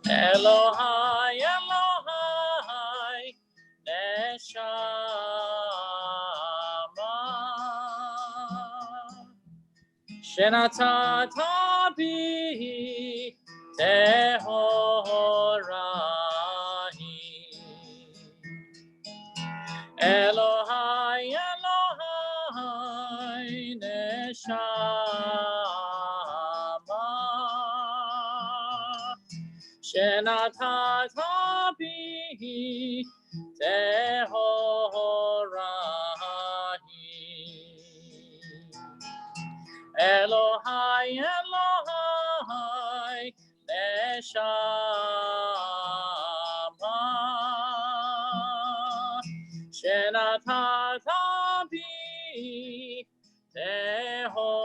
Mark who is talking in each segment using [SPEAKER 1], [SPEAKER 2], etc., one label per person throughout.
[SPEAKER 1] Elohai, Elohai, Neshama, Shenatata bi Tehorahi. Elohai, Elohai, Neshama, Shenatata bi Tehorahi. Elohai, Elohai, Neshama, Shenatata bi Tehorahi.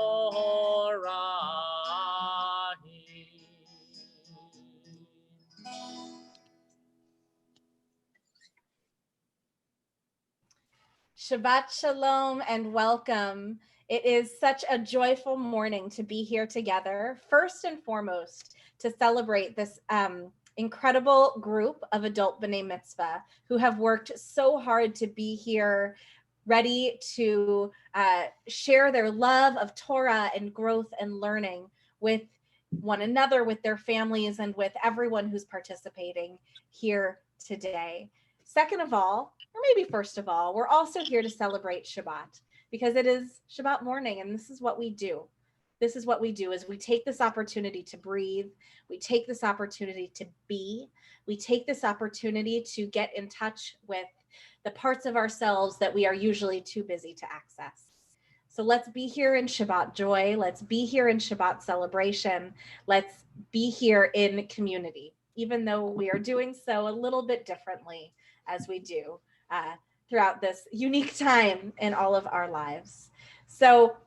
[SPEAKER 2] Shabbat Shalom and welcome. It is such a joyful morning to be here together, first and foremost, to celebrate this incredible group of adult B'nai Mitzvah who have worked so hard to be here, ready to share their love of Torah and growth and learning with one another, with their families, and with everyone who's participating here today. Second of all, or maybe first of all, we're also here to celebrate Shabbat because it is Shabbat morning, and this is what we do. This is what we do is we take this opportunity to breathe. We take this opportunity to be. We take this opportunity to get in touch with the parts of ourselves that we are usually too busy to access. So let's be here in Shabbat joy. Let's be here in Shabbat celebration. Let's be here in community, even though we are doing so a little bit differently as we do throughout this unique time in all of our lives. So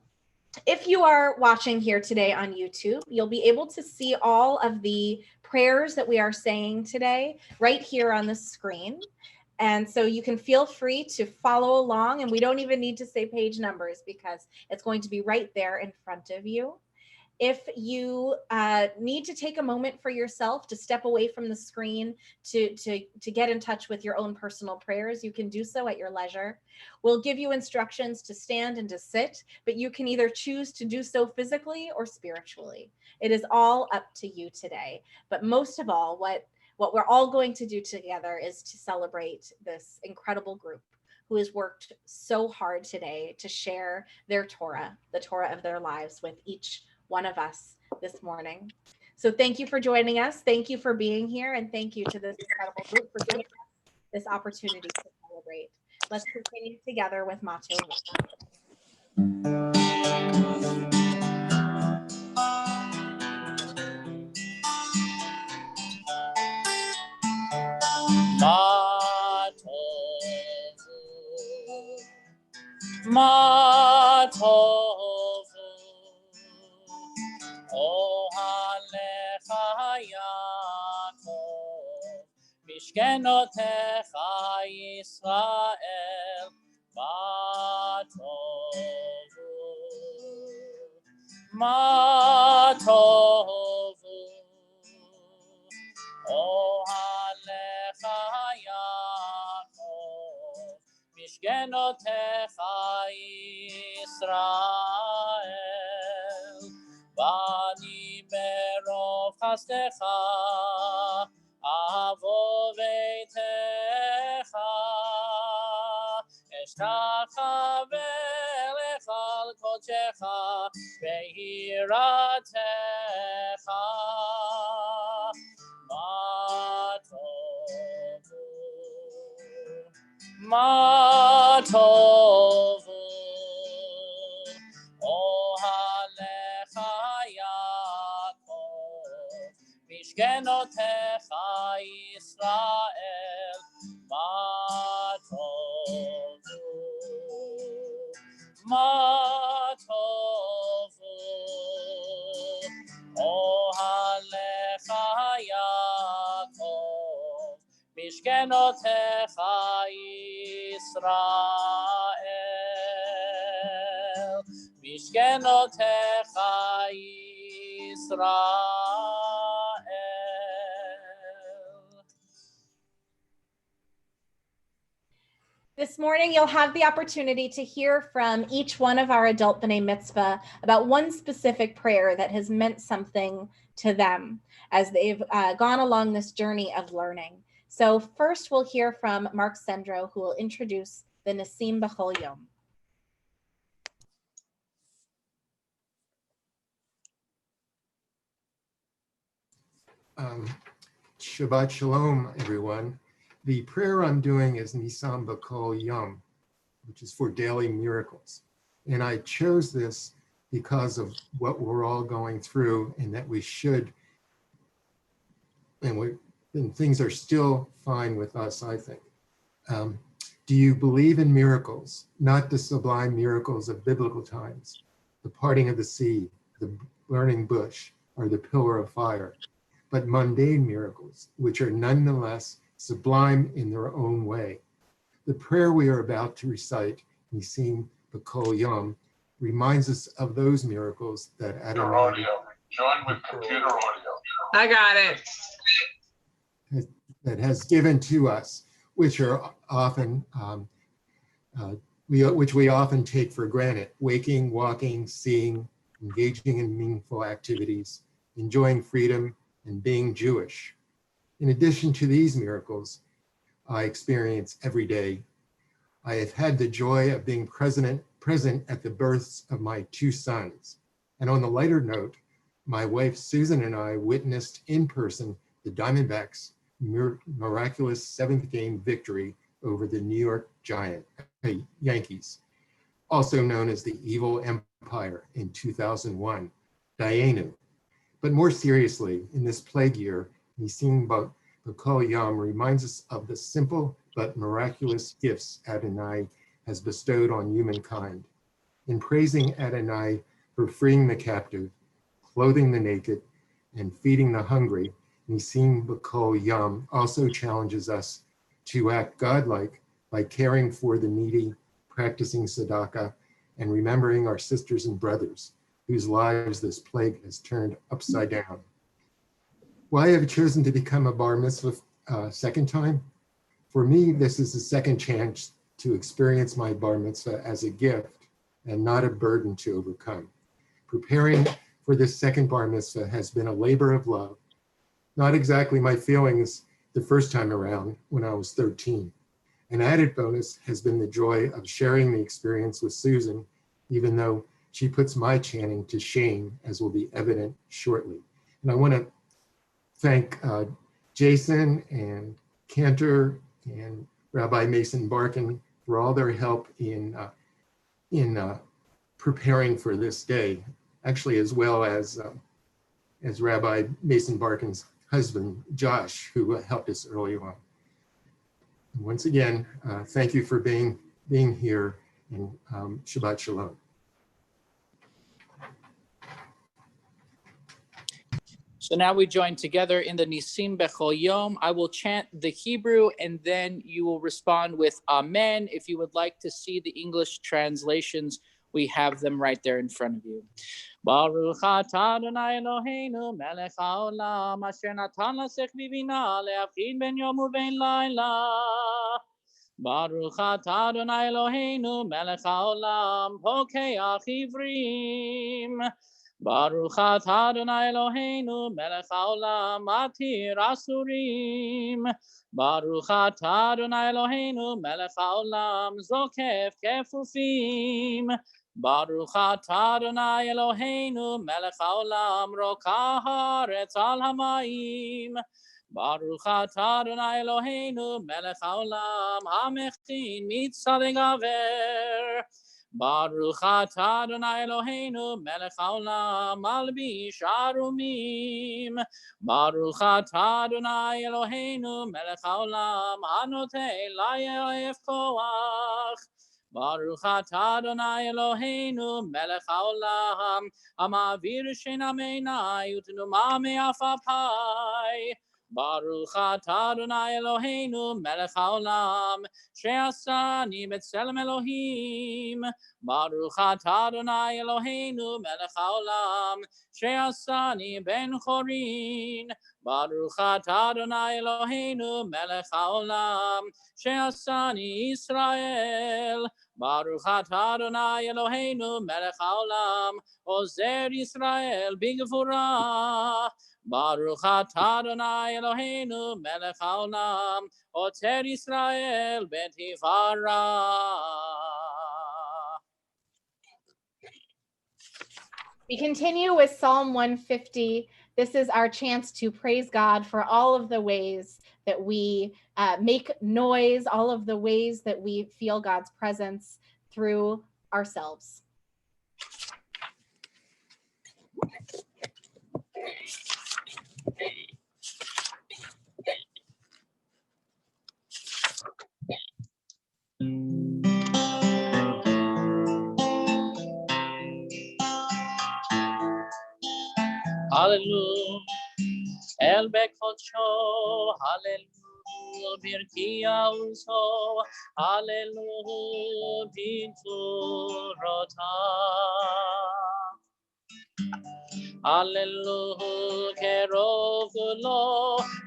[SPEAKER 2] if you are watching here today on YouTube, you'll be able to see all of the prayers that we are saying today right here on the screen. And so you can feel free to follow along, and we don't even need to say page numbers because it's going to be right there in front of you. If you need to take a moment for yourself to step away from the screen to get in touch with your own personal prayers, you can do so at your leisure. We'll give you instructions to stand and to sit, but you can either choose to do so physically or spiritually. It is all up to you today. But most of all, what we're all going to do together is to celebrate this incredible group who has worked so hard today to share their Torah, the Torah of their lives, with each one of us this morning. So thank you for joining us. Thank you for being here. And thank you to this incredible group for giving us this opportunity to celebrate. Let's continue together with Mato.
[SPEAKER 1] Matov, Ohalecha Yaakov, Mishkenotecha Yisrael, Matov, Ohalecha Yaakov, Mishkenotecha Yisrael, Bani merov chastecha, avo veitecha, eshtacha velechal kodecha, ve'iratecha, Matovu, Ohalecha Yaakov, Mishkenotecha Yisrael, Matovu, Matovu, משכנותיך ישראל, משכנותיך ישראל.
[SPEAKER 2] This morning, you'll have the opportunity to hear from each one of our adult B'nai Mitzvah about one specific prayer that has meant something to them as they've gone along this journey of learning. So first, we'll hear from Mark Sendro, who will introduce the Nissim B'chol Yom.
[SPEAKER 3] Shabbat Shalom, everyone. The prayer I'm doing is Nissim B'chol Yom, which is for daily miracles. And I chose this because of what we're all going through, and that we should, and things are still fine with us, I think. Do you believe in miracles, not the sublime miracles of biblical times, the parting of the sea, the burning bush, or the pillar of fire, but mundane miracles, which are nonetheless sublime in their own way? The prayer we are about to recite, Nissim B'chol Yom, reminds us of those miracles that
[SPEAKER 4] Your audio. Join with computer audio. I got it.
[SPEAKER 3] that has given to us, which are often which we often take for granted: waking, walking, seeing, engaging in meaningful activities, enjoying freedom, and being Jewish. In addition to these miracles I experience every day, I have had the joy of being present at the births of my two sons. And on the lighter note, my wife Susan and I witnessed in person the Diamondbacks' miraculous seventh game victory over the New York Yankees, also known as the Evil Empire, in 2001, Dayenu. But more seriously, in this plague year, Nissim B'chol Yom reminds us of the simple but miraculous gifts Adonai has bestowed on humankind. In praising Adonai for freeing the captive, clothing the naked, and feeding the hungry, Nissim B'chol Yom also challenges us to act godlike by caring for the needy, practicing tzedakah, and remembering our sisters and brothers whose lives this plague has turned upside down. Why have I chosen to become a bar mitzvah second time? For me, this is the second chance to experience my bar mitzvah as a gift and not a burden to overcome. Preparing for this second bar mitzvah has been a labor of love. Not exactly my feelings the first time around when I was 13. An added bonus has been the joy of sharing the experience with Susan, even though she puts my chanting to shame, as will be evident shortly. And I want to thank Jason and Cantor and Rabbi Mason Barkin for all their help in preparing for this day, actually, as well as Rabbi Mason Barkin's husband, Josh, who helped us early on. And once again, thank you for being here, and Shabbat Shalom.
[SPEAKER 1] So now we join together in the Nissim B'chol Yom. I will chant the Hebrew, and then you will respond with Amen. If you would like to see the English translations, we have them right there in front of you. Baruch atah Adonai Eloheinu melech haolam asher natan lasech bivina le'avchin ben yom u'ben laila. Baruch atah Adonai Eloheinu melech haolam pokeach ivrim. Baruch atah Adonai Eloheinu melech haolam matir asurim. Baruch atah Adonai Eloheinu melech haolam zokef kefufim. Baruch atah Adonai Eloheinu melech haolam rokah haaretz al hamayim. Baruch atah Adonai Eloheinu melech haolam hamechin mitzvah v'gaver. Baruch atah Adonai Eloheinu melech haolam malbish arumim. Baruch atah Adonai Eloheinu melech haolam hanotei layoef koach. Baruch atah Adonai Eloheinu melech haolam hamavir sheina meinai utenuma me'afapai. Baruch atah Adonai Eloheinu melech haolam she'asani b'tselem Elohim. Baruch atah Adonai Eloheinu melech haolam she'asani ben chorin. Baruch atah Adonai Eloheinu melech haolam she'asani Israel. Baruch atah Adonai Eloheinu melech haolam ozer Israel b'gevurah. Baruch atah Adonai Eloheinu melech haolam oter Israel b'tivarah.
[SPEAKER 2] We continue with Psalm 150. This is our chance to praise God for all of the ways that we make noise, all of the ways that we feel God's presence through ourselves.
[SPEAKER 1] Hallelujah. El Bekocho, hallelujah, Birkia Uso, hallelujah, Pinturota. Hallelujah, Kerovulo,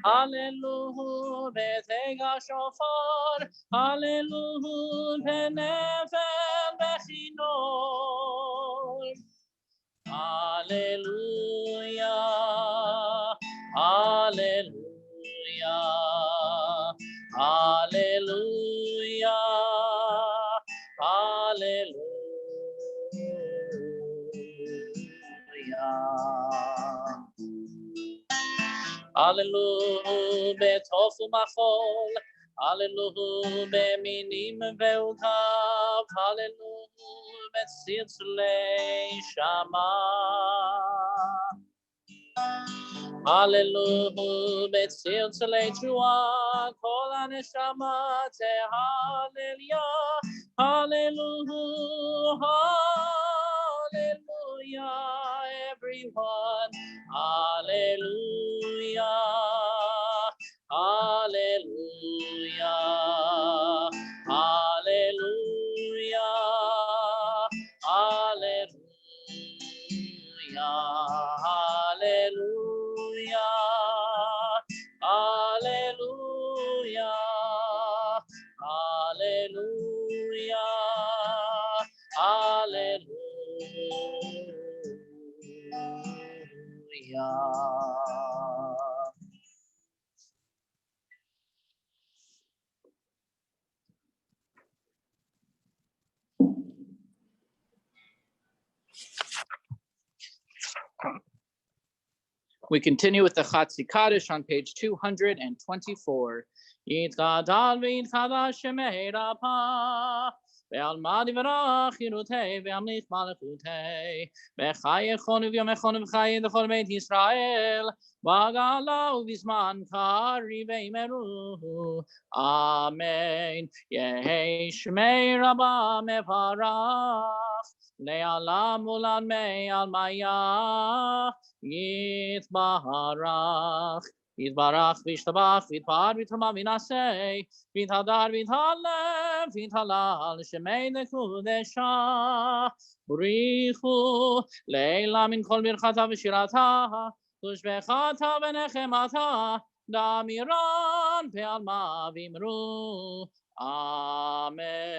[SPEAKER 1] hallelujah, Betega Shofar, hallelujah, Benefel Bechinor. Hallelujah, hallelujah, hallelujah, hallelujah. Hallelujah, betofu machol, hallelujah, beminim ve'ukav, hallelujah, betziltzulei Shama. Hallelujah, betziltzulei Trua, kol haneshama tehallelujah, hallelujah, hallelujah, everyone, hallelujah, hallelujah, hallelujah, hallelujah, hallelujah, hallelujah, hallelujah, hallelujah. We continue with the Chatzi Kaddish on page 224. Yitgadal v'yitchadash shemei rapa, ve'alma divrach yirutei ve'amlich malachutei, v'chayechon v'yomechon v'chayin v'chol beit Yisrael, v'agala u'vizman kari ve'imeru. Amen. Yehi shmei rabba mevarach, le'alam u'lan mei almaya. Yitbarach, Yitbarach, Vishtabach, Vitpar, Vitrama, Vinasei, Vithadar, Vithalev, Vithalal, Shemei Nekudesha, Brichu, Leila min kol birchata v'shirata, Tushbechata v'nechemata, Damiran pe'alma v'imru. Amen.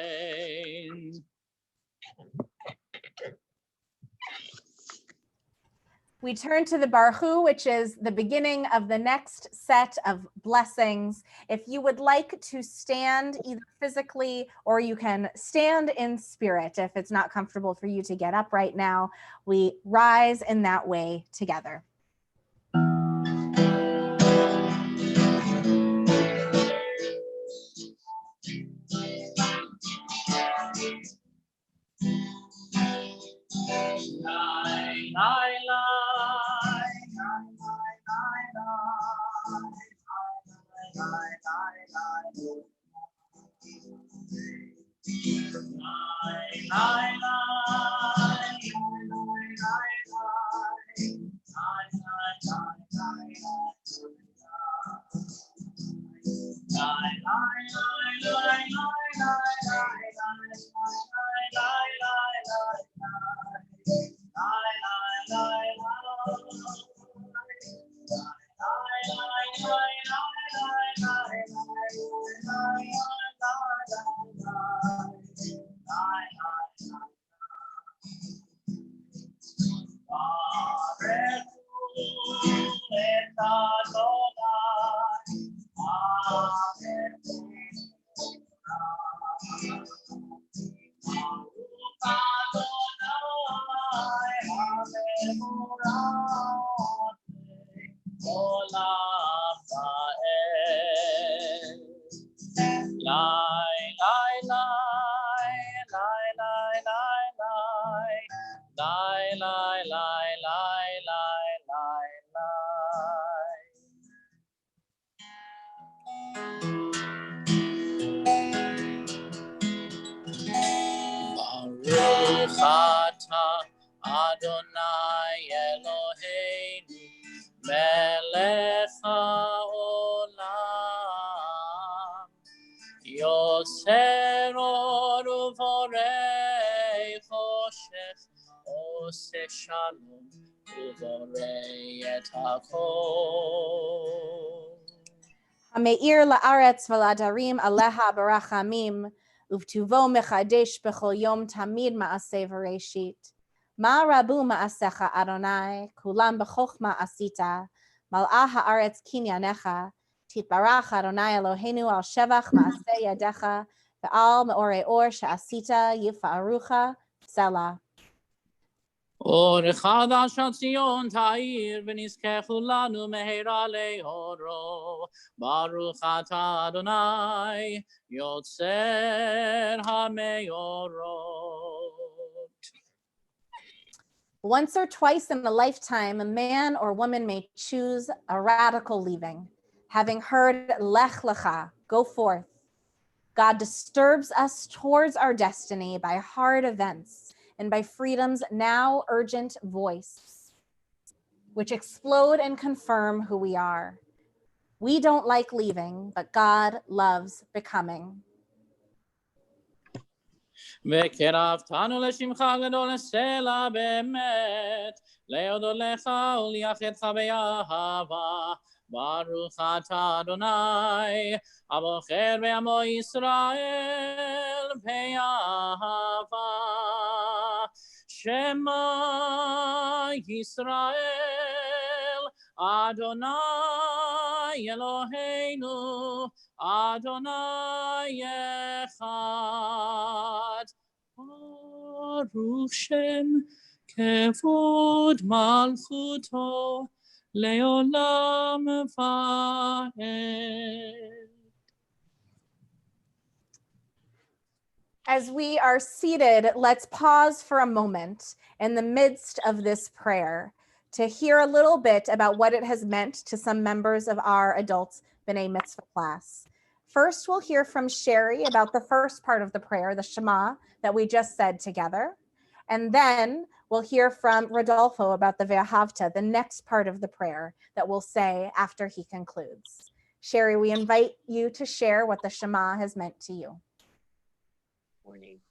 [SPEAKER 2] We turn to the Baruch Hu, which is the beginning of the next set of blessings. If you would like to stand either physically or you can stand in spirit, if it's not comfortable for you to get up right now, we rise in that way together.
[SPEAKER 1] Baruch atah Adonai Eloheinu melech haolam yoser or uvorei choshech oseh shalom uvorei et hakol.
[SPEAKER 2] Hameir la'aretz v'ladarim aleha barachamim, uvtuvo mechadesh b'chol yom tamid ma'aseh v'reishit. Ma rabu ma'asecha Adonai, kulam b'chochma asita, mal'ah ha'aretz kinyanecha, titbarach Adonai Eloheinu al shevach ma'aseh yadecha, ve'al me'orei or she'asita yifa'arucha, Selah.
[SPEAKER 1] Or chadash Tzion ta'ir v'nizkechu lanu meheira le'oro. Baruch atah Adonai yotzer hameorot.
[SPEAKER 2] Once or twice in a lifetime, a man or woman may choose a radical leaving. Having heard Lech Lecha, go forth, God disturbs us towards our destiny by hard events and by freedom's now urgent voice, which explode and confirm who we are. We don't like leaving, but God loves becoming.
[SPEAKER 1] וקרבתנו לשמך הגדול לסלע באמת, להודות לך ולייחדך באהבה. ברוך אתה אדוני, הבוחר בעמו ישראל באהבה. שמע ישראל, אדוני אלוהינו, Adonai Echad, Baruch Shem Kevod Malchuto Leolam Vaed.
[SPEAKER 2] As we are seated, let's pause for a moment in the midst of this prayer to hear a little bit about what it has meant to some members of our adult B'nai Mitzvah class. First, we'll hear from Sherry about the first part of the prayer, the Shema, that we just said together. And then we'll hear from Rodolfo about the Ve'ahavta, the next part of the prayer that we'll say after he concludes. Sherry, we invite you to share what the Shema has meant to you.
[SPEAKER 5] Morning.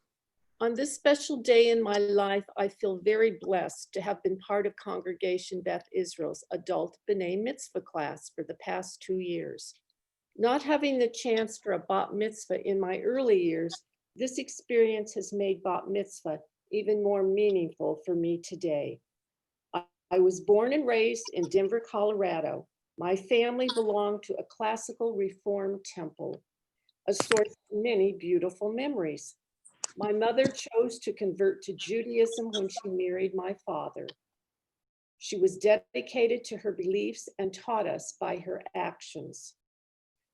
[SPEAKER 5] On this special day in my life, I feel very blessed to have been part of Congregation Beth Israel's adult B'nai Mitzvah class for the past 2 years. Not having the chance for a bat mitzvah in my early years, this experience has made bat mitzvah even more meaningful for me today. I was born and raised in Denver, Colorado. My family belonged to a classical Reform temple, a source of many beautiful memories. My mother chose to convert to Judaism when she married my father. She was dedicated to her beliefs and taught us by her actions.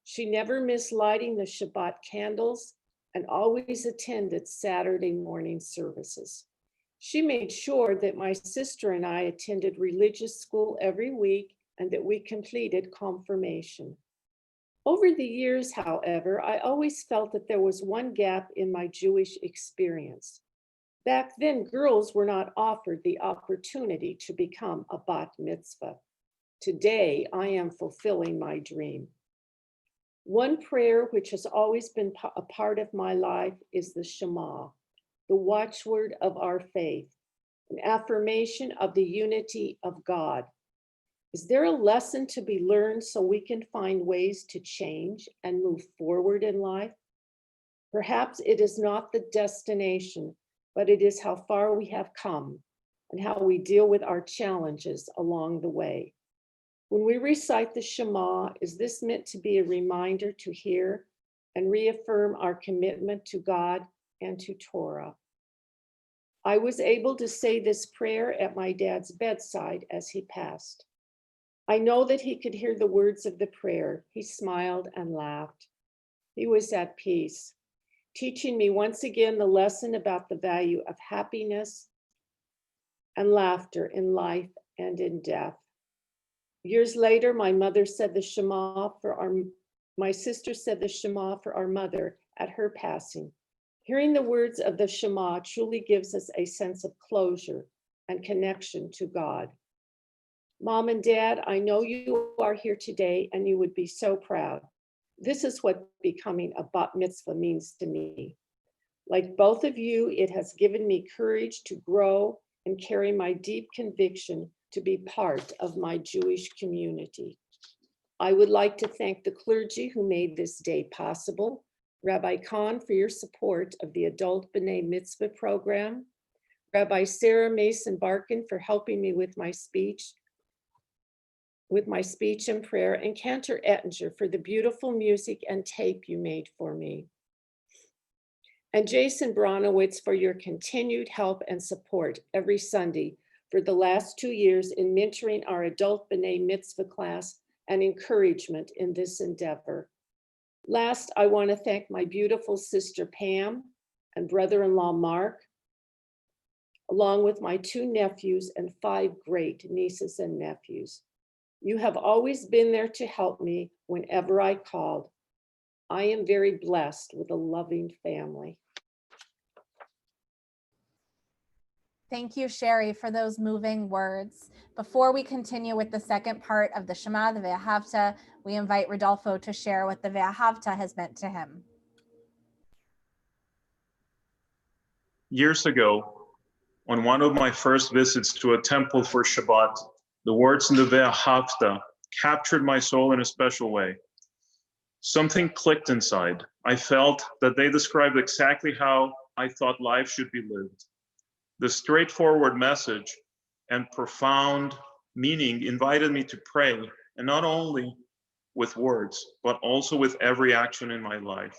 [SPEAKER 5] She never missed lighting the Shabbat candles and always attended Saturday morning services. She made sure that my sister and I attended religious school every week and that we completed confirmation. Over the years, however, I always felt that there was one gap in my Jewish experience. Back then, girls were not offered the opportunity to become a bat mitzvah. Today, I am fulfilling my dream. One prayer which has always been a part of my life is the Shema, the watchword of our faith, an affirmation of the unity of God. Is there a lesson to be learned so we can find ways to change and move forward in life? Perhaps it is not the destination, but it is how far we have come, and how we deal with our challenges along the way. When we recite the Shema, is this meant to be a reminder to hear and reaffirm our commitment to God and to Torah? I was able to say this prayer at my dad's bedside as he passed. I know that he could hear the words of the prayer. He smiled and laughed. He was at peace, teaching me once again the lesson about the value of happiness and laughter in life and in death. Years later, my sister said the Shema for our mother at her passing. Hearing the words of the Shema truly gives us a sense of closure and connection to God. Mom and Dad, I know you are here today and you would be so proud. This is what becoming a bat mitzvah means to me. Like both of you, it has given me courage to grow and carry my deep conviction to be part of my Jewish community. I would like to thank the clergy who made this day possible. Rabbi Kahn for your support of the Adult B'nai Mitzvah program. Rabbi Sarah Mason Barkin for helping me with my speech and prayer, and Cantor Ettinger for the beautiful music and tape you made for me. And Jason Bronowitz for your continued help and support every Sunday for the last 2 years in mentoring our Adult B'nai Mitzvah class and encouragement in this endeavor. Last, I want to thank my beautiful sister Pam and brother-in-law Mark, along with my 2 nephews and 5 great nieces and nephews. You have always been there to help me whenever I called. I am very blessed with a loving family.
[SPEAKER 2] Thank you, Sherry, for those moving words. Before we continue with the second part of the Shema, the Ve'ahavta, we invite Rodolfo to share what the Ve'ahavta has meant to him.
[SPEAKER 6] Years ago, on one of my first visits to a temple for Shabbat, the words in the Ve'ahavta captured my soul in a special way. Something clicked inside. I felt that they described exactly how I thought life should be lived. The straightforward message and profound meaning invited me to pray, and not only with words, but also with every action in my life.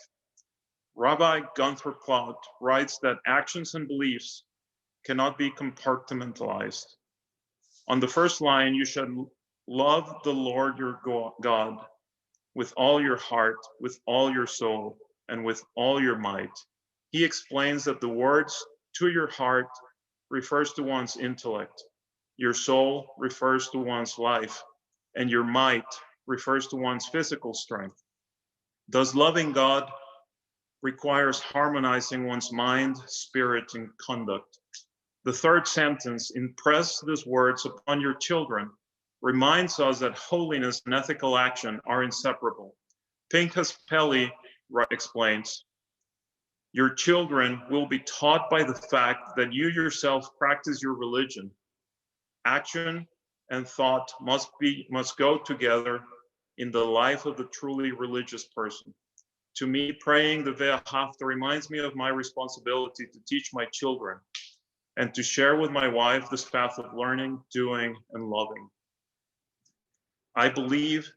[SPEAKER 6] Rabbi Gunther Plaut writes that actions and beliefs cannot be compartmentalized. On the first line, you should love the Lord your God with all your heart, with all your soul, and with all your might. He explains that the words to your heart refers to one's intellect, your soul refers to one's life, and your might refers to one's physical strength. Thus, loving God requires harmonizing one's mind, spirit, and conduct. The third sentence, impress these words upon your children, reminds us that holiness and ethical action are inseparable. Pinchas Pelly explains, your children will be taught by the fact that you yourself practice your religion. Action and thought must go together in the life of the truly religious person. To me, praying the Ve'ahavta reminds me of my responsibility to teach my children and to share with my wife this path of learning, doing, and loving. I believe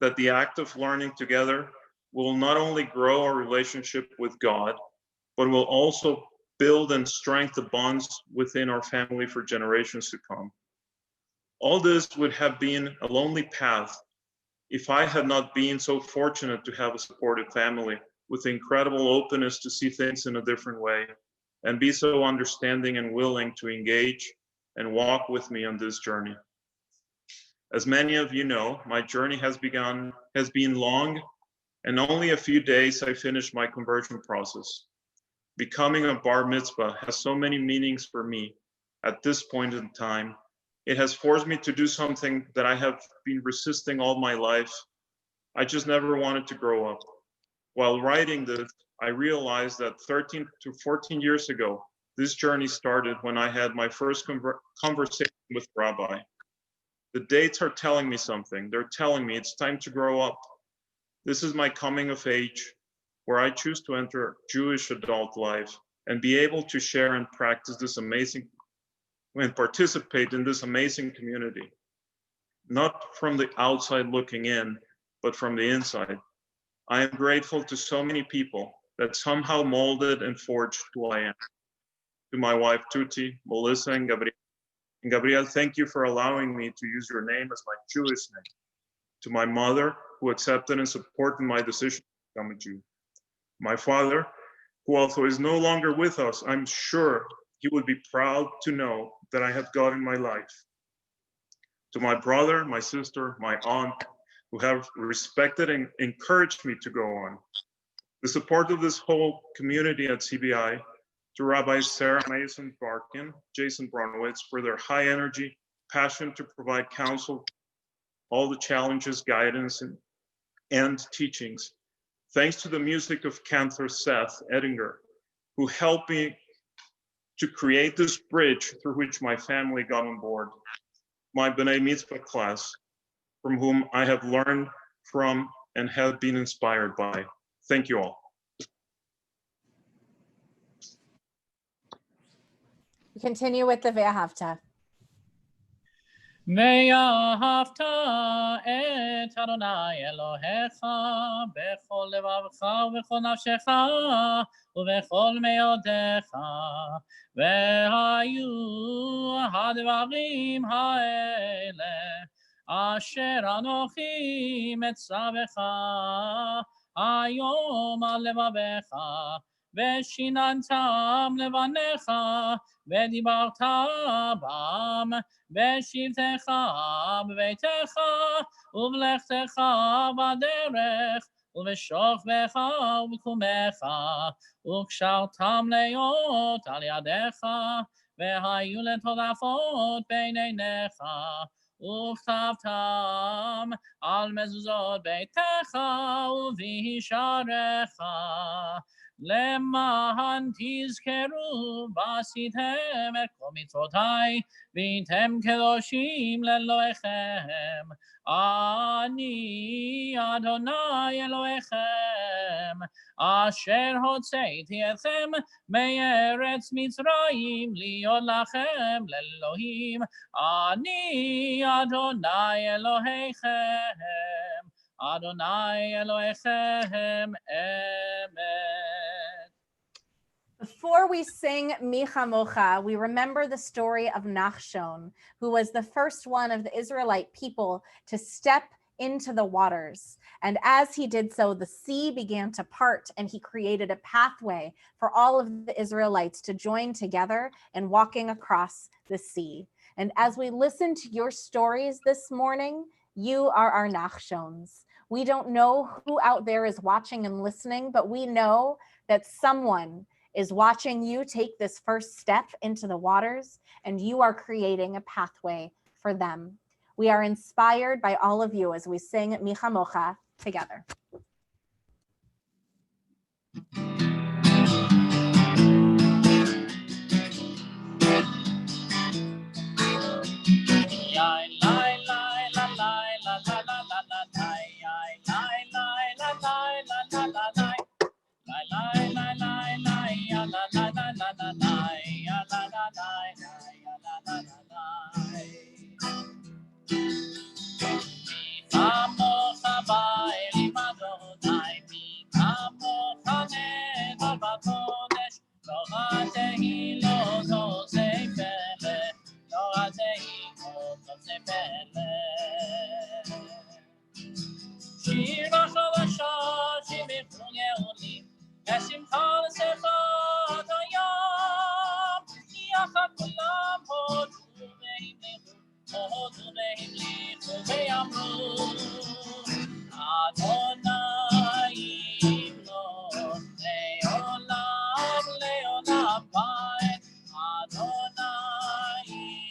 [SPEAKER 6] that the act of learning together will not only grow our relationship with God, but will also build and strengthen the bonds within our family for generations to come. All this would have been a lonely path if I had not been so fortunate to have a supportive family with incredible openness to see things in a different way and be so understanding and willing to engage and walk with me on this journey. As many of you know, my journey has been long, and only a few days I finished my conversion process. Becoming a bar mitzvah has so many meanings for me at this point in time. It has forced me to do something that I have been resisting all my life. I just never wanted to grow up. While writing this, I realized that 13 to 14 years ago, this journey started when I had my first conversation with Rabbi. The dates are telling me something. They're telling me it's time to grow up. This is my coming of age, where I choose to enter Jewish adult life and be able to share and practice this amazing and participate in this amazing community, not from the outside looking in, but from the inside. I am grateful to so many people that somehow molded and forged who I am. To my wife, Tuti, Melissa, and Gabriel. And Gabriel, thank you for allowing me to use your name as my Jewish name. To my mother, who accepted and supported my decision to become a Jew. My father, who although is no longer with us, I'm sure he would be proud to know that I have God in my life. To my brother, my sister, my aunt, who have respected and encouraged me to go on. The support of this whole community at CBI, to Rabbi Sarah Mason Barkin, Jason Bronowitz, for their high energy, passion to provide counsel, all the challenges, guidance, and teachings. Thanks to the music of Cantor Seth Ettinger, who helped me to create this bridge through which my family got on board. My B'nai Mitzvah class, from whom I have learned from and have been inspired by. Thank you all.
[SPEAKER 2] We continue with the Ve'ahavta.
[SPEAKER 1] ואהבת את אדוני אלוהיך בכל לבבך ובכל נפשך ובכל מאודיך, והיו הדברים האלה אשר אנוכי מצווך היום על לבביך, ושיננתם לבניך ודיברת בם בשבתך בביתך ובלכתך בדרך ובשוכבך ובקומך, וקשרתם להיות על ידיך, והיו לטולפות בין עיניך, וכתבתם על מזוזות ביתך ובשעריך, למען תזכרו ועשיתם את כל מצוותיי והייתם קדושים לאלוהיכם. אני אדוני אלוהיכם אשר הוצאתי אתכם מארץ מצרים להיות לכם לאלוהים. אני אדוני אלוהיכם Adonai Elohechem Emet.
[SPEAKER 2] Before we sing Mi Chamocha, we remember the story of Nachshon, who was the first one of the Israelite people to step into the waters. And as he did so, the sea began to part, and he created a pathway for all of the Israelites to join together in walking across the sea. And as we listen to your stories this morning, you are our Nachshons. We don't know who out there is watching and listening, but we know that someone is watching you take this first step into the waters, and you are creating a pathway for them. We are inspired by all of you as we sing Mi Chamocha together.
[SPEAKER 1] שיר בחדשות שמחו גאונים, בשמחה לשפת היום, יחד כולם הודו והמליכו ואמרו, אדוני ימלוך לעולם לעולם ועד, אדוני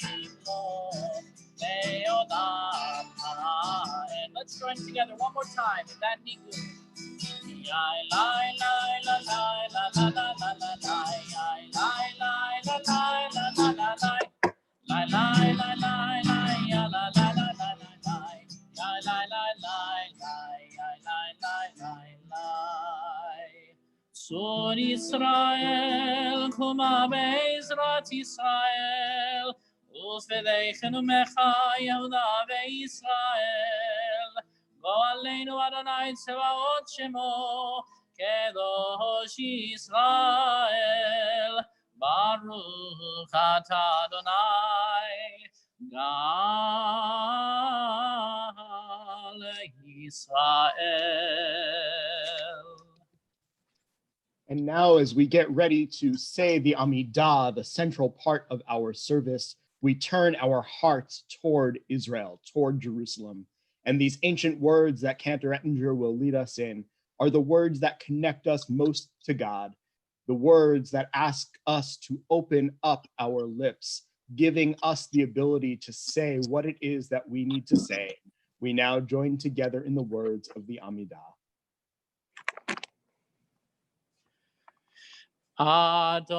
[SPEAKER 1] ימלוך לעולם ועד. Let's join together one more time in that nigun. Sur Israel, kuma be'ezrat Israel, ופדייכנו מכה יהודה וישראל. גואלנו אדוני צבאות שמו, קדוש ישראל. ברוך אתה אדוני, גאל ישראל.
[SPEAKER 7] And now, as we get ready to say the Amidah, the central part of our service, we turn our hearts toward Israel, toward Jerusalem. And these ancient words that Cantor Ettinger will lead us in are the words that connect us most to God, the words that ask us to open up our lips, giving us the ability to say what it is that we need to say. We now join together in the words of the Amidah.
[SPEAKER 1] Adonai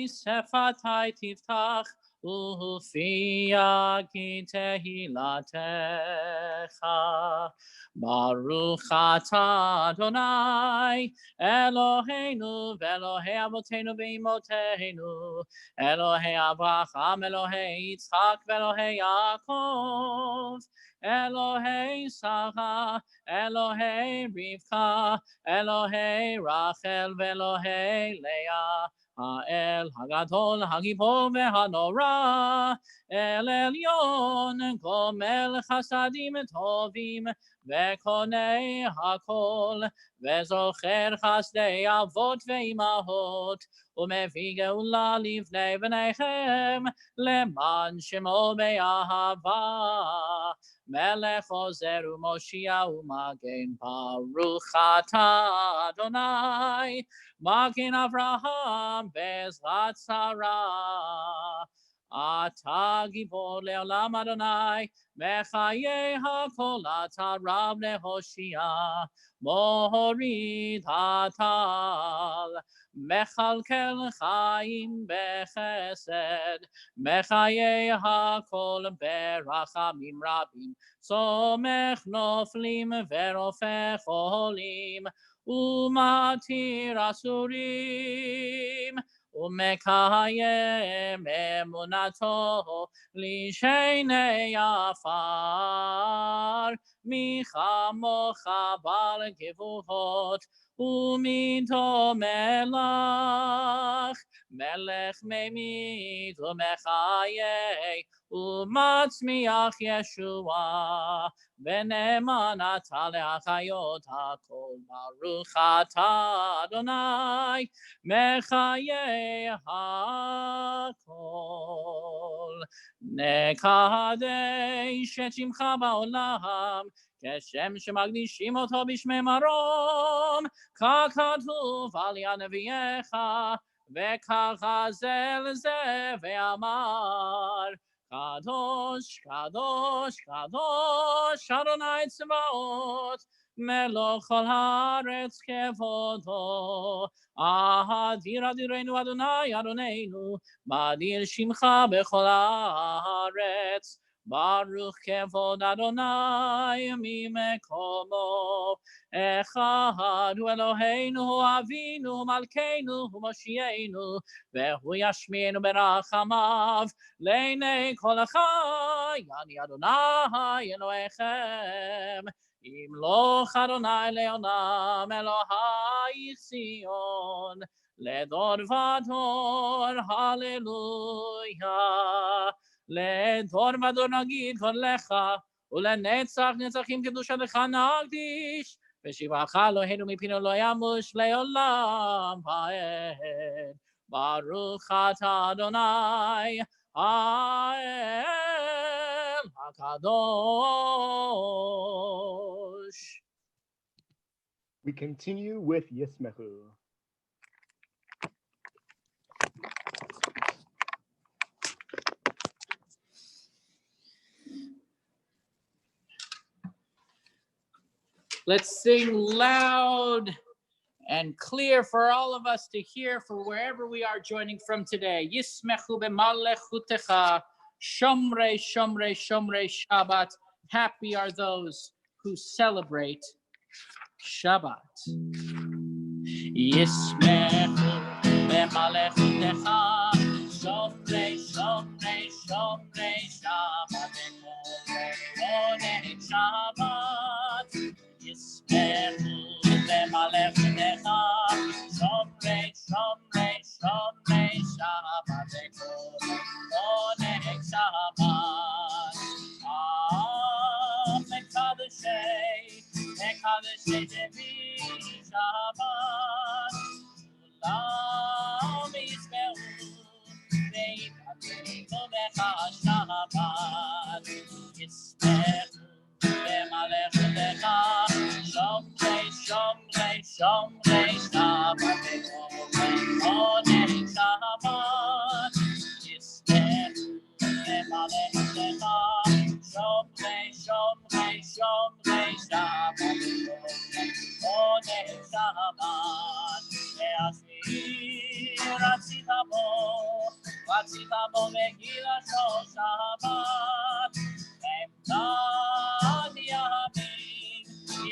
[SPEAKER 1] sefatai tiftach ufia ki tehilatecha. Baruch atah Adonai Eloheinu ve'Elohei avotenu ve'imotenu Elohei Avraham Elohei Yitzchak ve'Elohei Yaakov Elohei Sarah Elohei Rivka Elohei Rachel ve'Elohei Leah האל הגדול, הגיבור והנורא, אל עליון, גומל חסדים טובים, וקונה הכל, וזוכר חסדי אבות ואימהות, ומביא גאולה לבני בניכם, למען שמו באהבה. מלך עוזר ומושיע ומגן, ברוך אתה אדוני, מגן אברהם בעזרת שרה. אתה גיבור לעולם אדוני, מחיי הכל אתה רב להושיע, מוריד הטל, מכלכל חיים בחסד, מחיי הכל ברחמים רבים, סומך נופלים ורופא חולים, ומתיר אסורים, ומקיים אמונתו לשני עפר, מי כמוך בעל גבורות ומיתו מלך, מלך ממית ומחיי ומצמיח ישועה, ונאמן אתה להחיות הכל. ברוך אתה אדוני מחיי הכל. נקדש את שמך בעולם, כשם שמקדישים אותו בשמי מרום, ככתוב על יד נביאך, וכחזל זה ואמר, קדוש, קדוש, קדוש, אדוני צבאות, מלוך כל הארץ כבודו. אדיר אדירנו אדוני אדוננו, מאדיר שמך בכל הארץ. ברוך כבוד אדוני ממקומו. אחד הוא אלוהינו, הוא אבינו, מלכנו, הוא מושיענו, והוא ישמיענו ברחמיו לעיני כל החי. אני אדוני אלוהיכם, ימלוך אדוני לעולם, אלוהי ציון, לדור ודור, הללויה. לדור ודור נגיד קולך, ולנצח נצחים קדושתך נקדיש, ושבחך אלוהינו מפינו לא ימוש לעולם ועד. ברוך אתה אדוני האל הקדוש.
[SPEAKER 7] We continue with Yismechu.
[SPEAKER 1] Let's sing loud and clear for all of us to hear for wherever we are joining from today. Yismechu b'malechutecha, shomrei, shomrei, shomrei Shabbat. Happy are those who celebrate Shabbat. Yismechu b'malechutecha, shomrei, shomrei. Shomrei Shabbat, Onei Shabbat, Yisperu Lemalech Lecha, Shomrei Shomrei Shabbat, Onei Shabbat, Mekadeshei Devi Shabbat, Ulam Yisperu Ve'itadenu Becha Shabbat, Yisperu Lemalech Lecha, Shomrei Shabbat, Onei Shabbat, Yisperu Lemalech Lecha, Shomrei Shabbat, Onei Shabbat, Le'ashir Ratzita bo Megillah Shabbat, Emdan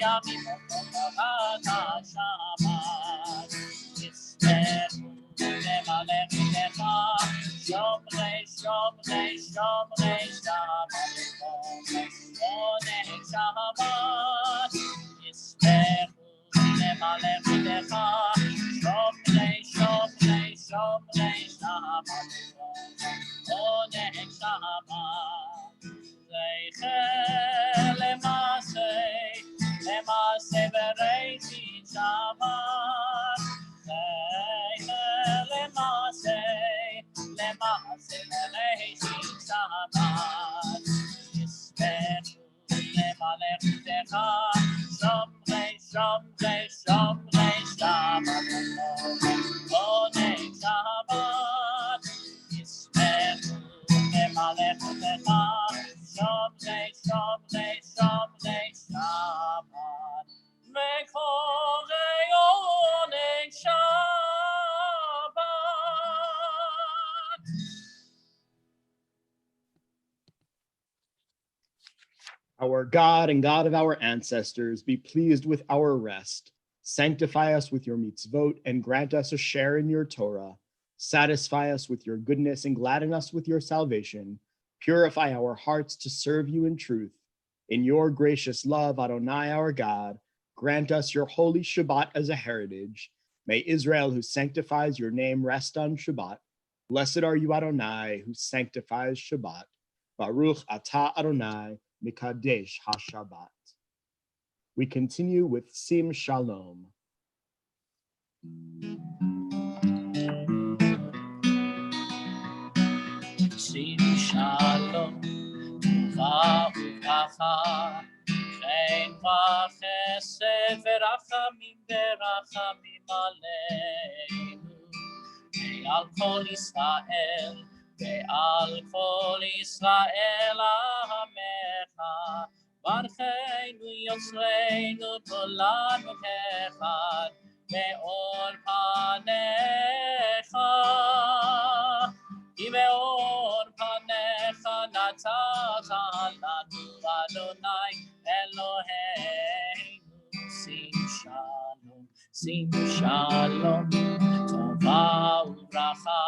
[SPEAKER 1] Yamim Otorat Shabbat, Yisperu Lemalech Lecha, Shomrei Shabbat, Onei Shabbat, Yisperu Lemalech Lecha, Shomrei Shabbat, Onei Shabbat, Zeicher Lemase Bereitzit Shabbat, Zeicher Lemase Bereitzit Shabbat, Yisperu Lemalech Lecha, Shomrei Shabbat, Onei Shabbat, Yisperu Lemalech Lecha, Shomrei Shabbat, Mekorei Onei Shabbat.
[SPEAKER 7] Our God and God of our ancestors, be pleased with our rest. Sanctify us with your mitzvot and grant us a share in your Torah. Satisfy us with your goodness and gladden us with your salvation. Purify our hearts to serve you in truth. In your gracious love, Adonai, our God, grant us your holy Shabbat as a heritage. May Israel, who sanctifies your name, rest on Shabbat. Blessed are you, Adonai, who sanctifies Shabbat. Baruch atah Adonai, Mikadesh HaShabbat. We continue with Sim Shalom.
[SPEAKER 1] Sim Shalom, Tova Ubracha, Chen V'Chesed V'Rachamim Aleinu, Ve'al Kol Yisrael, Ve'al Kol Yisrael Amecha, Barcheinu Yotzreinu Tolanu Kechad, Me'or Panecha, Ki me'or panecha natata lanu Adonai Eloheinu. Sim shalom, tova ubracha,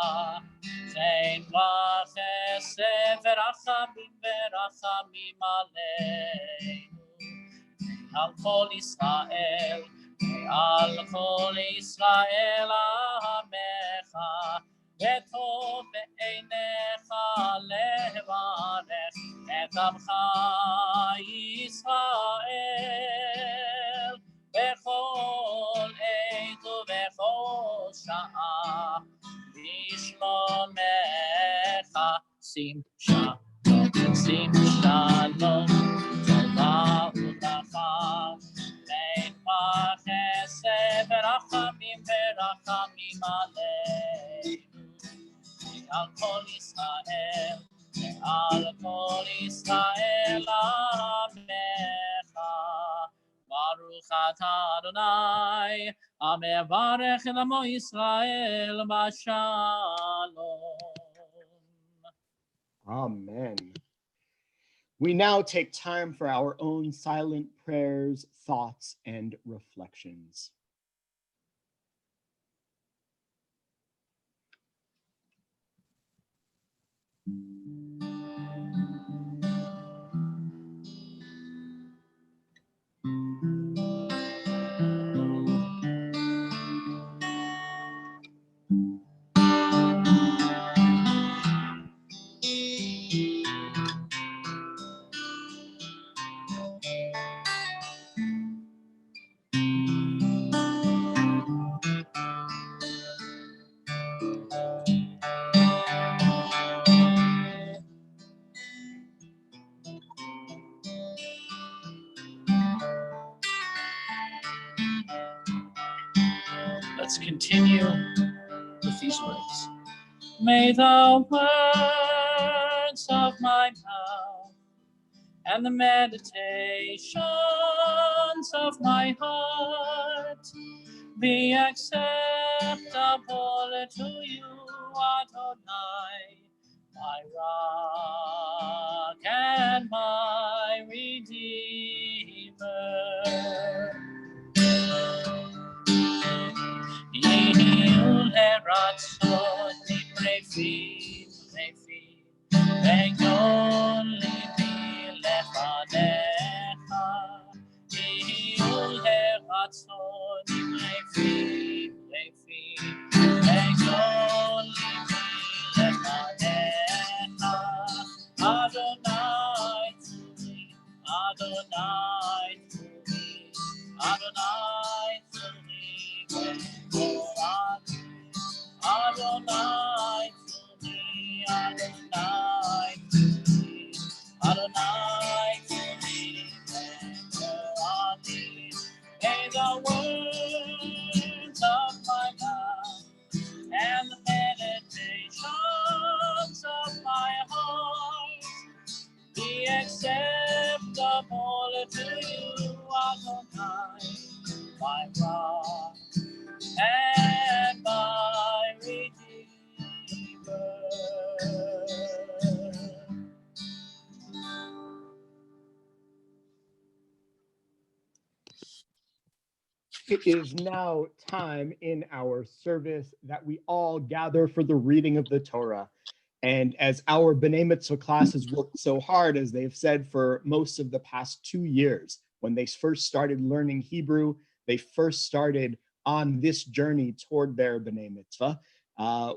[SPEAKER 1] chen v'chesed v'rachamim aleinu. Al kol Yisrael, al kol Yisrael amecha, וטוב בעיניך לברך את עמך ישראל בכל עת ובכל שעה בשלומך. שים שלום, טובה וברכה, בין חסד ורחמים עלינו. על כל ישראל, ועל כל ישראל עמך. ברוך אתה אדוני, המברך את עמו ישראל בשלום.
[SPEAKER 7] Amen. We now take time for our own silent prayers, thoughts, and reflections.
[SPEAKER 1] continue with these words. May the words of my mouth and the meditations of my heart be acceptable to you, Adonai, my rock and my redeemer. Yihiu leratzon librei v'yon libi lefanecha. Yihiu leratzon librei v'yon libi lefanecha. Adonai to me, Adonai to me, Adonai to me. Adonai to me, Adonai to me, Adonai to me, may the words of my mouth and the meditations of my heart be acceptable to you, Adonai, my rock and my redeemer.
[SPEAKER 7] It is now time in our service that we all gather for the reading of the Torah. And as our B'nai Mitzvah class has worked so hard, as they've said for most of the past 2 years, when they first started learning Hebrew, they first started on this journey toward their B'nai Mitzvah.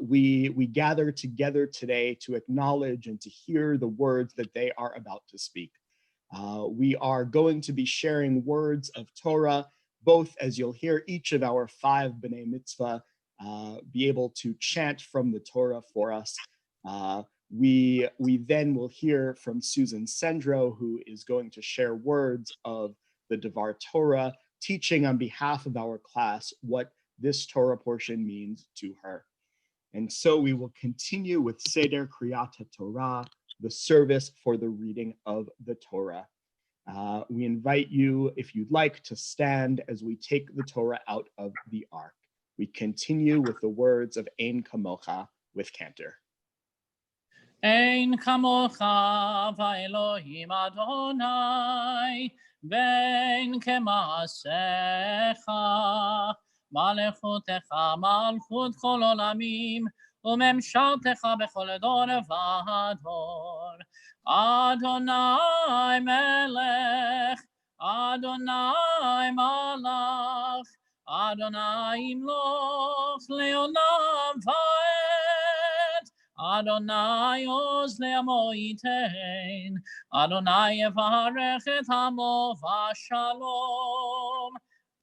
[SPEAKER 7] We gather together today to acknowledge and to hear the words that they are about to speak. We are going to be sharing words of Torah, both as you'll hear each of our 5 B'nai Mitzvah be able to chant from the Torah for us. We then will hear from Susan Sendro, who is going to share words of the Dvar Torah, teaching on behalf of our class what this Torah portion means to her. And so we will continue with Seder Kriyat Torah, the service for the reading of the Torah. We invite you, if you'd like, to stand as we take the Torah out of the ark. We continue with the words of Ein Kamocha with Cantor.
[SPEAKER 1] Ein kamocha v'Elohim Adonai, ve'ein kema'asecha, malechutecha malchut kol olamim, u'memshaltecha bechol dor v'dor. Adonai melech, Adonai malach, Adonai imloch leolam va'ed. Adonai oz le'amo yitein, Adonai yevarech et hamo v'shalom.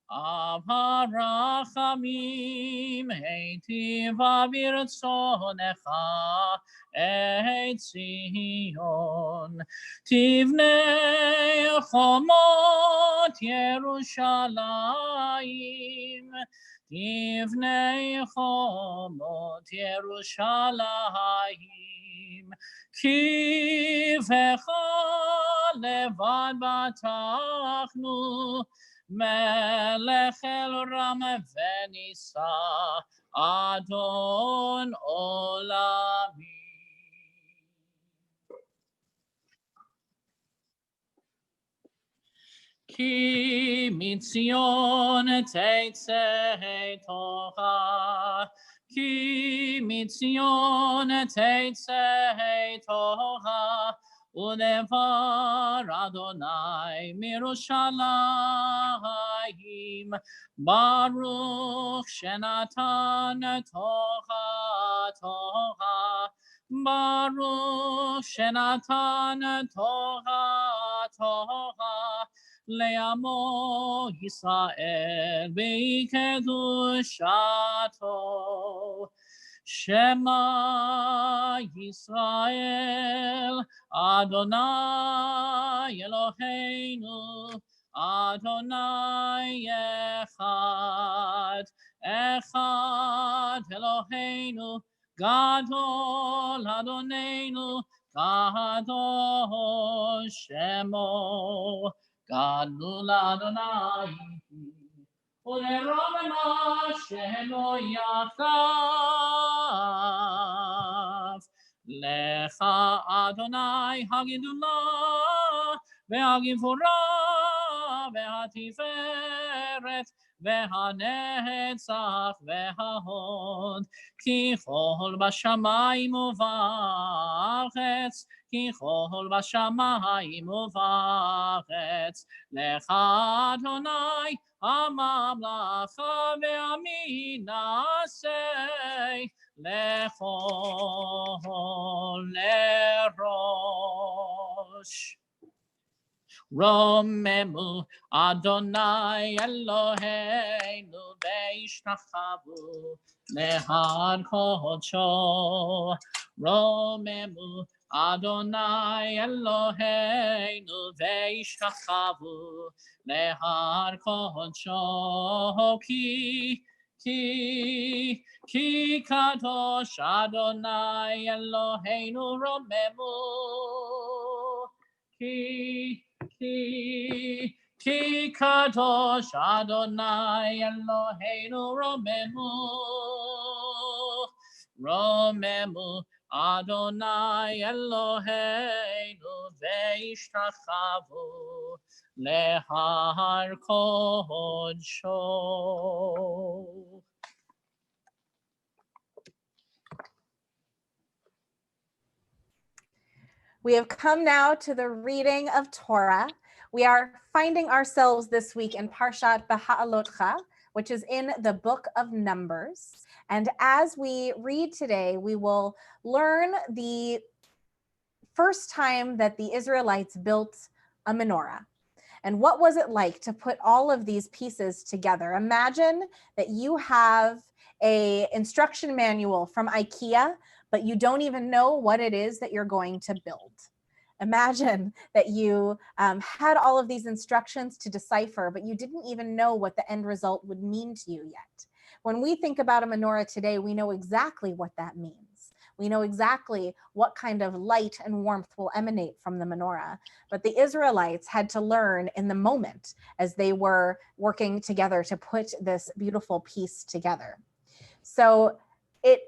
[SPEAKER 1] Avarachamim heitiva v'irtzonecha et Zion. Tivnei chomot Yerushalayim, Tivnei chomot Yerushalayim, ki v'cha levad batachnu, Melech el ram v'nisa, Adon olami. Ki mitzion teitzei Torah, Ki mitzion teitzei Torah, Udevar Adonai mirushalayim, Baruch shenatan Torah Torah, Baruch shenatan Torah Torah, Le'amo Yisrael bekedushato. Shema Yisrael, Adonai Eloheinu, Adonai Echad, Echad Eloheinu Gadol Adonenu Kadosh Shemo Gadol Adonai Uleromema Shelo Yachav Lecha Adonai Hagidullah Ve'agivura Ve'atiferet Ve'hanetzach Ve'hahod Ki chol b'shamayim u'va'aretz Ki chol b'shamayim u'va'aretz Lecha Adonai Hamamlacha ve'Amidah sei lechol lerosh. Romemu Adonai Eloheinu ve'ishtachavu lehad kodsho. Romemu Adonai Eloheinu ve'ishtachavu lehad kodsho. Ki kadosh Adonai Eloheinu romemu. Ki kadosh Adonai Eloheinu romemu. Romemu Adonai Eloheinu ve'ishtachavu lehar kodsho.
[SPEAKER 2] We have come now to the reading of Torah. We are finding ourselves this week in Parshat Beha'alotcha, which is in the book of Numbers. And as we read today, we will learn the first time that the Israelites built a menorah. And what was it like to put all of these pieces together? Imagine that you have an instruction manual from IKEA, but you don't even know what it is that you're going to build. Imagine that you had all of these instructions to decipher, but you didn't even know what the end result would mean to you yet. When we think about a menorah today, we know exactly what that means. We know exactly what kind of light and warmth will emanate from the menorah. But the Israelites had to learn in the moment as they were working together to put this beautiful piece together. So it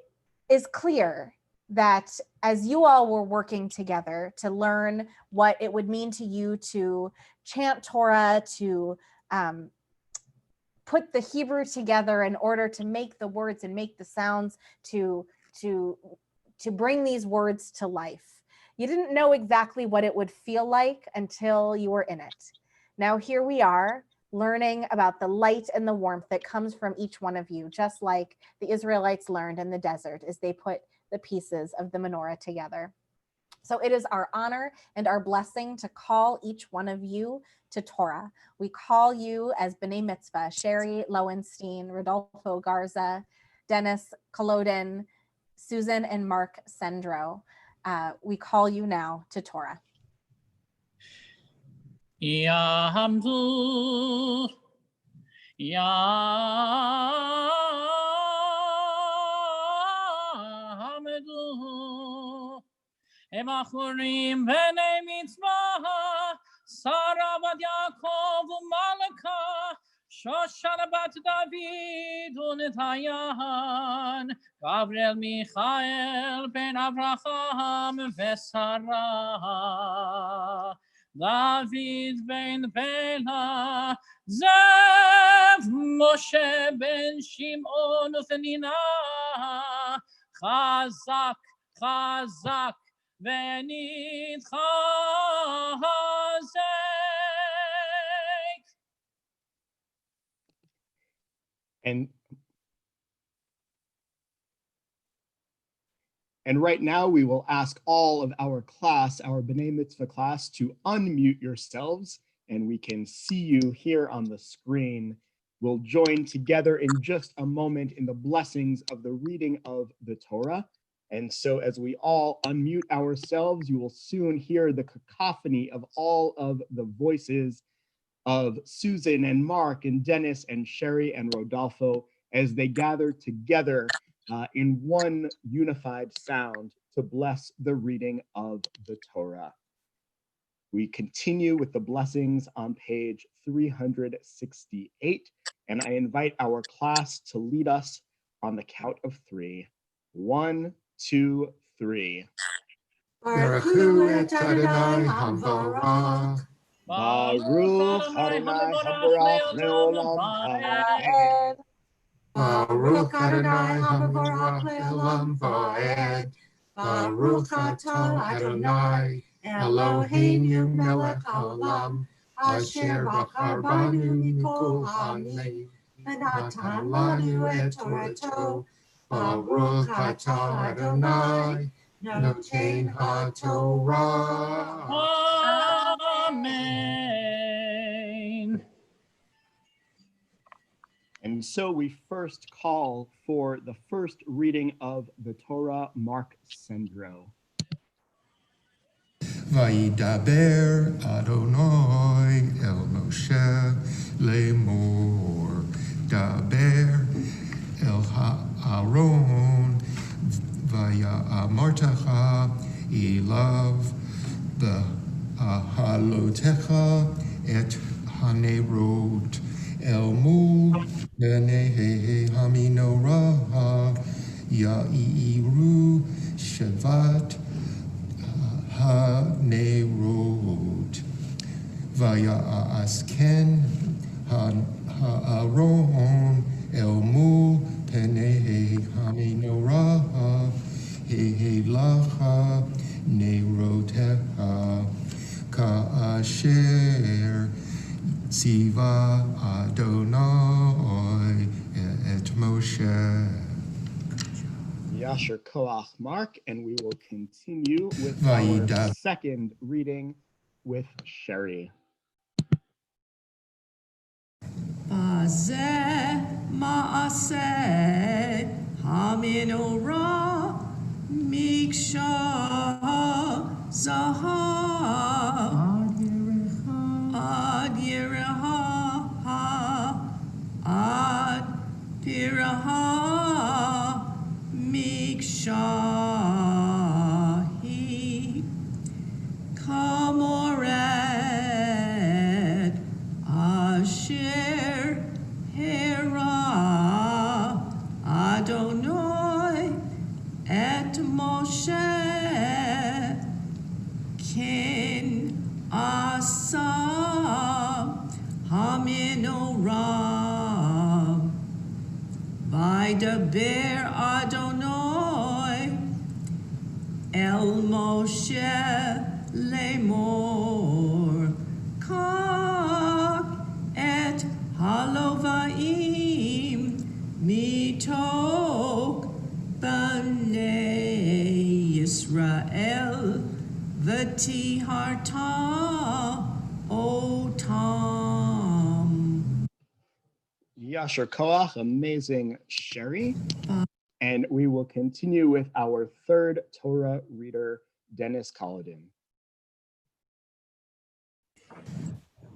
[SPEAKER 2] is clear that as you all were working together to learn what it would mean to you to chant Torah, to put the Hebrew together in order to make the words and make the sounds to bring these words to life. You didn't know exactly what it would feel like until you were in it. Now here we are learning about the light and the warmth that comes from each one of you, just like the Israelites learned in the desert as they put the pieces of the menorah together. So it is our honor and our blessing to call each one of you to Torah. We call you as B'nai Mitzvah, Sherry Lowenstein, Rodolfo Garza, Dennis Kolodin, Susan and Mark Sendro. We call you now to Torah.
[SPEAKER 1] Ya'amdu, ya'amedu, emachurim b'nei mitzvah, Sarah bat Yaakov u'Malka, Shoshana bat David u'Netayan, Gabriel Michael ben Avraham v'Sarah, David ben Bela, Zev Moshe ben Shimon u'Fenina, Chazak, Chazak, v'nitchazek.
[SPEAKER 7] And right now we will ask all of our class, our B'nai Mitzvah class, to unmute yourselves, and we can see you here on the screen. We'll join together in just a moment in the blessings of the reading of the Torah. And so as we all unmute ourselves, you will soon hear the cacophony of all of the voices of Susan and Mark and Dennis and Sherry and Rodolfo as they gather together in one unified sound to bless the reading of the Torah. We continue with the blessings on page 368, and I invite our class to lead us on the count of 3. 1, 2, 3.
[SPEAKER 3] Baruch hu et Adonai hamborach.
[SPEAKER 7] Baruch Adonai hamborach leolam vaed.
[SPEAKER 3] Baruch Adonai hamborach leolam vaed. Baruch atah Adonai Eloheinu melech haolam asher bachar banu mikol ha'ameim v'natan lanu et Torato. Baruch atah Adonai noten haTorah.
[SPEAKER 1] Amen.
[SPEAKER 7] And so we first call for the first reading of the Torah, Mark Sendro.
[SPEAKER 3] Vayidaber Adonai el Moshe lemor. Daber el Aaron vaya'amartecha ilav b'halotecha et hanerot el mu b'nei haminorah ya'iru shevat hanerot vaya'asken ha'aron el mu penei haminorah helacha neroteha ka'asher tziva Adonai et Moshe.
[SPEAKER 7] Yasher Koach Mark, and we will continue with our second reading with Sherry.
[SPEAKER 8] Bazeh ma'aseh haminorah miksha zahah ad yereha ad piraha mikshahi kamored asher hera Adonai et Moshe ken asa haminorah vaydaber Adonai el Moshe lemor kach et halovaim mitok b'nei Yisrael v'tiharta otam.
[SPEAKER 7] Yasher Koach, amazing Sherry. And we will continue with our third Torah reader, Dennis Collodin.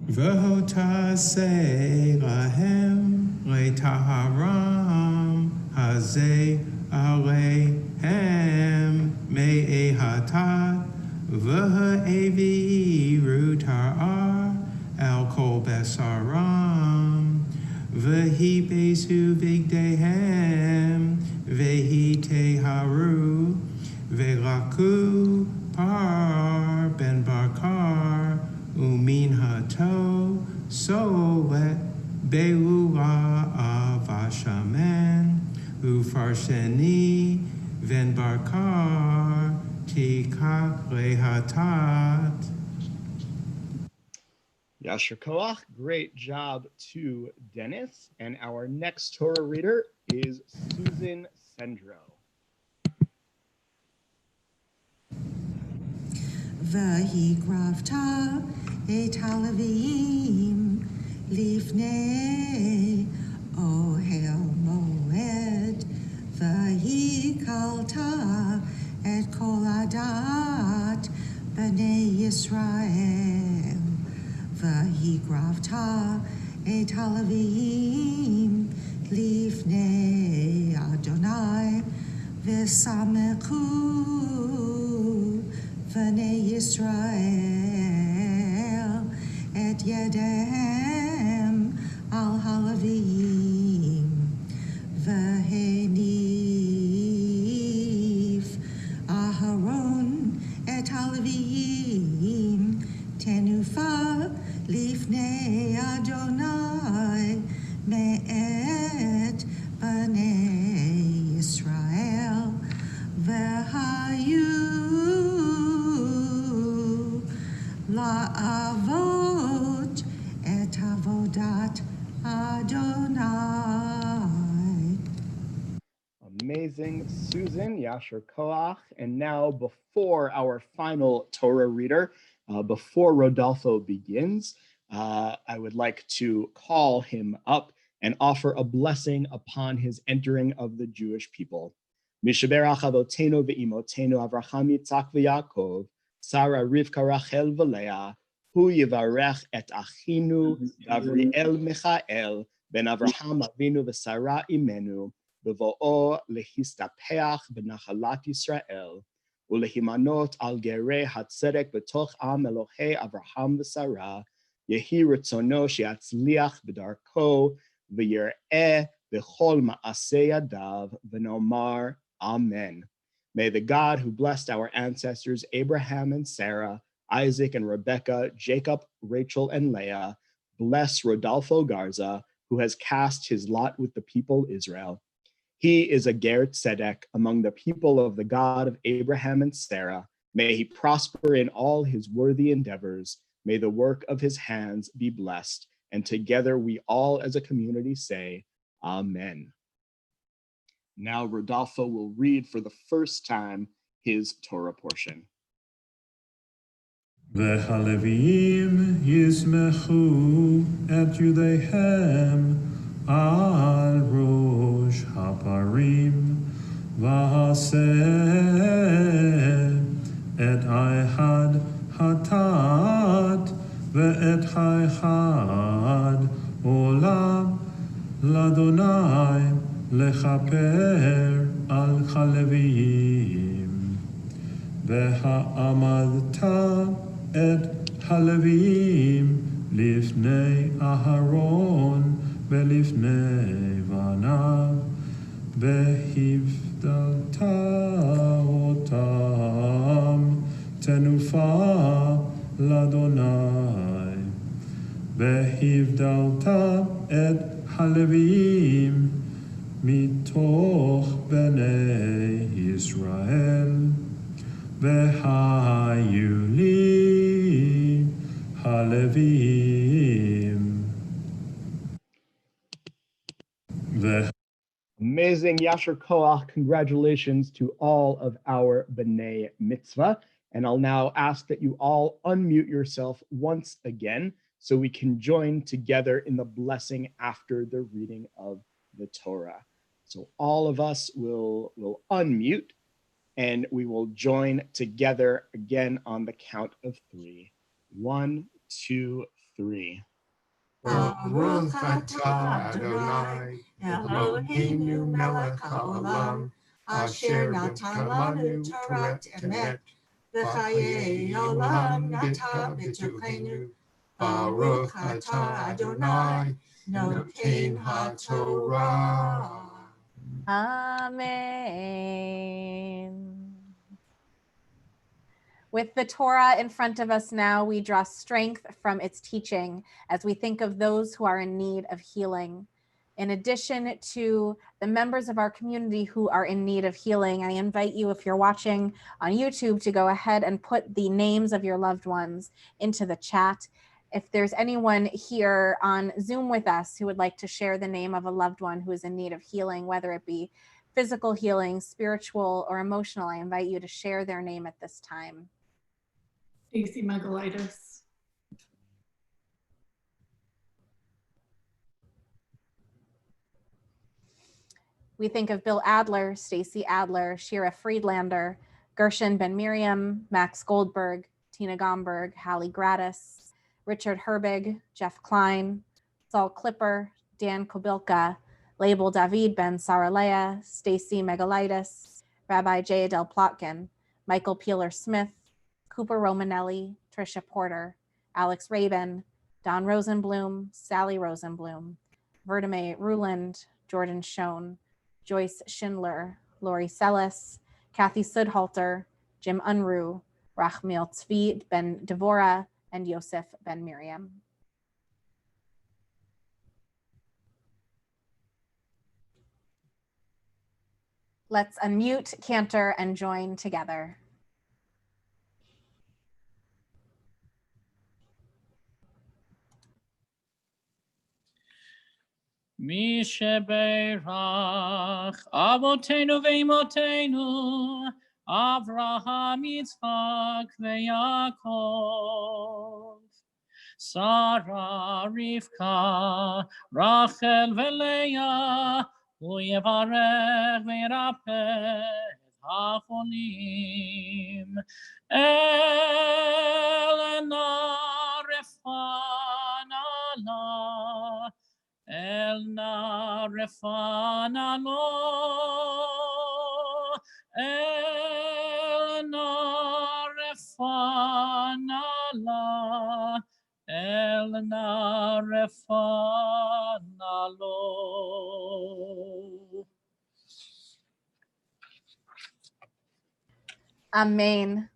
[SPEAKER 9] V'hotasei lahem le'taharam hazeh aleihem me'ehatat v'ha'eviru tar'ar al kol besaram v'hi besu vigdehem v'hi teharu v'laku par ben bakar umin hato solet be'ula avashamen ufarsheni ven bakar tikak lehatat.
[SPEAKER 7] Yasher Koach, great job to Dennis. And our next Torah reader is Susan Sendro.
[SPEAKER 8] V'hikravta et halavim lifnei ohel moed v'hikalta et kol adat b'nei Yisrael v'hikravta et halavim לפני אדוני ושמחו בני ישראל את ידיהם על הלוויים והניף אהרון את הלוויים תנופה לפני אדוני מאת בני ישראל והיו לעבוד את עבודת אדוני.
[SPEAKER 7] Amazing, Susan, Yasher Koach. And now, before our final Torah reader, before Rodolfo begins, I would like to call him up and offer a blessing upon his entering of the Jewish people. Mishaberach avotenu ve'imotenu Avraham Yitzchak ve'Yaakov, Sarah Rivka Rachel v'Leah, hu yivarech et achinu Gavriel Michael ben Avraham Avinu v'Sarah imenu bevoo lehistapeach b'nachalat Yisrael ulehimanot al gerei hatzedek b'toch am Elohei Avraham v'Sarah yehi retzono sheyatzliach b'darko v'yireh b'chol ma'aseh yadav v'nomar Amen. May the God who blessed our ancestors Abraham and Sarah, Isaac and Rebekah, Jacob, Rachel and Leah, bless Rodolfo Garza, who has cast his lot with the people Israel. He is a ger tzedek among the people of the God of Abraham and Sarah. May he prosper in all his worthy endeavors. May the work of his hands be blessed. And together we all as a community say, Amen. Now Rodolfo will read for the first time his Torah portion.
[SPEAKER 9] והלוויים ישמחו את ידיהם על ראש הפרים, ועשה את האחד חטאת ואת האחד עולה לאדוני לכפר על הלוויים. והעמדת את הלוויים לפני אהרון ולפני בניו, והבדלת אותם תנופה לאדוני. והבדלת את הלוויים מתוך בני ישראל, והיו לי הלוויים.
[SPEAKER 7] Amazing, Yasher Koach. Congratulations to all of our B'nai Mitzvah. And I'll now ask that you all unmute yourself once again so we can join together in the blessing after the reading of the Torah. So all of us will unmute and we will join together again on the count of 3. 1, 2, 3.
[SPEAKER 3] Baruch atah Adonai Eloheinu melech haolam asher natan lanu Torat emet v'chayei olam nata b'tochenu. Baruch atah Adonai noten haTorah.
[SPEAKER 2] Amen. With the Torah in front of us now, we draw strength from its teaching as we think of those who are in need of healing. In addition to the members of our community who are in need of healing, I invite you, if you're watching on YouTube, to go ahead and put the names of your loved ones into the chat. If there's anyone here on Zoom with us who would like to share the name of a loved one who is in need of healing, whether it be physical healing, spiritual, or emotional, I invite you to share their name at this time.
[SPEAKER 10] Stacy Megalitis.
[SPEAKER 2] We think of Bill Adler, Stacy Adler, Shira Friedlander, Gershon Ben Miriam, Max Goldberg, Tina Gomberg, Hallie Gratis, Richard Herbig, Jeff Klein, Saul Clipper, Dan Kobilka, Label David Ben Saralea, Stacy Megalitis, Rabbi J. Adele Plotkin, Michael Peeler Smith, Cooper Romanelli, Tricia Porter, Alex Rabin, Don Rosenblum, Sally Rosenblum, Vertime Ruland, Jordan Schoen, Joyce Schindler, Lori Sellis, Kathy Sudhalter, Jim Unruh, Rachmiel Tzvi Ben Devora, and Yosef Ben Miriam. Let's unmute, cantor, and join together.
[SPEAKER 1] Mi sheberach Avotenu ve'imotenu Avraham, Yitzchak ve'Yaakov, Sarah, Rivka, Rachel ve'Leah, U'yevarech ve'yirapeh et hacholim. Elena refana la, Elna refana lo, Elna refana la, Elna refana lo.
[SPEAKER 2] Amen.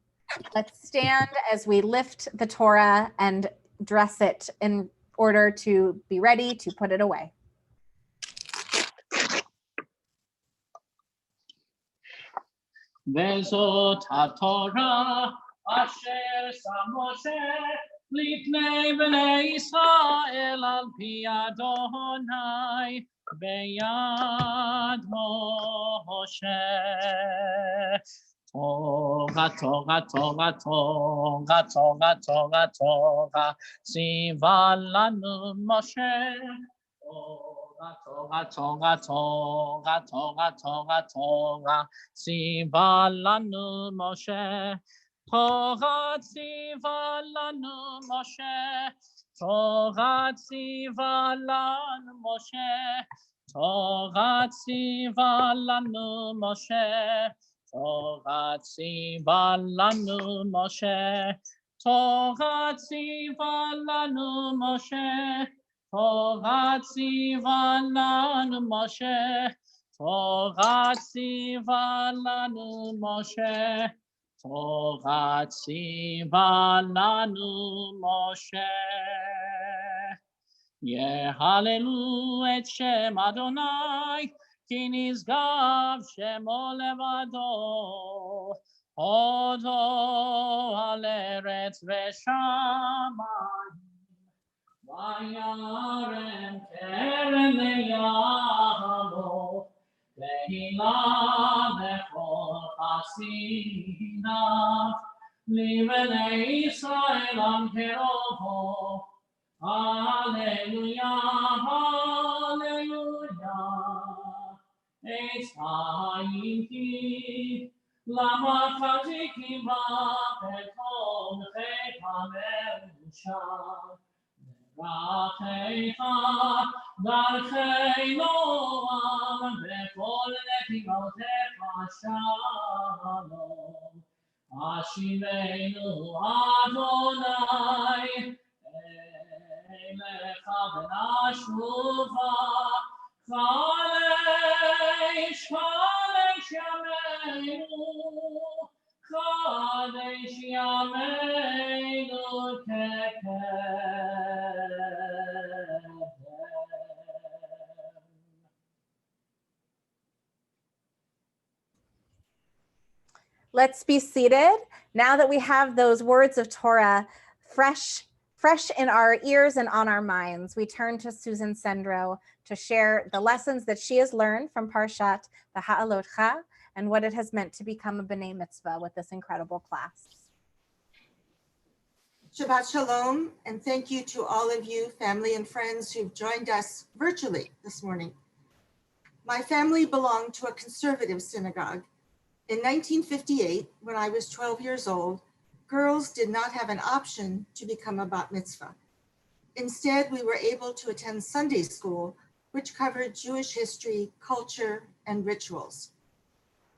[SPEAKER 2] Let's stand as we lift the Torah and dress it in order to be ready to put it away.
[SPEAKER 1] Vezot HaTorah asher sam Moshe lifnei bnei Yisrael al pi Adonai beyad Moshe. Torah, Torah, Torah, Torah, Torah, Torah, Torah, tziva lanu Moshe. Torah, Torah, Torah, Torah, Torah, Torah, tziva lanu Moshe. Torah, tziva lanu Moshe. Torah, tziva lanu Moshe. Torah, tziva lanu Moshe. Torah tziva lanu Moshe, Torah tziva lanu Moshe, Torah tziva lanu Moshe, Torah tziva lanu Moshe, Torah tziva lanu Moshe. Yehalelu et Shem Adonai, Ki nizgav shemo levado, Odo al eretz v'shamayim, Vayarem keren leyamo, Lehila bechol chasinav, Libenei Yisrael am kerovo, Hallelujah, hallelujah. Eitz ha'yimki, lama chaziki ba'petom checha merusha. Rachecha, darchei noam, bechol netivotecha shalom. Ashivenu Adonai, Elecha v'nashruva, Kadesh, Kadesh Yameinu, Kadesh Yameinu Kekedem.
[SPEAKER 2] Let's be seated. Now that we have those words of Torah fresh in our ears and on our minds, we turn to Susan Sendro to share the lessons that she has learned from Parshat Ha'alotcha and what it has meant to become a B'nai Mitzvah with this incredible class.
[SPEAKER 8] Shabbat Shalom, and thank you to all of you, family and friends who've joined us virtually this morning. My family belonged to a conservative synagogue. In 1958, when I was 12 years old, girls did not have an option to become a bat mitzvah. Instead, we were able to attend Sunday school, which covered Jewish history, culture, and rituals.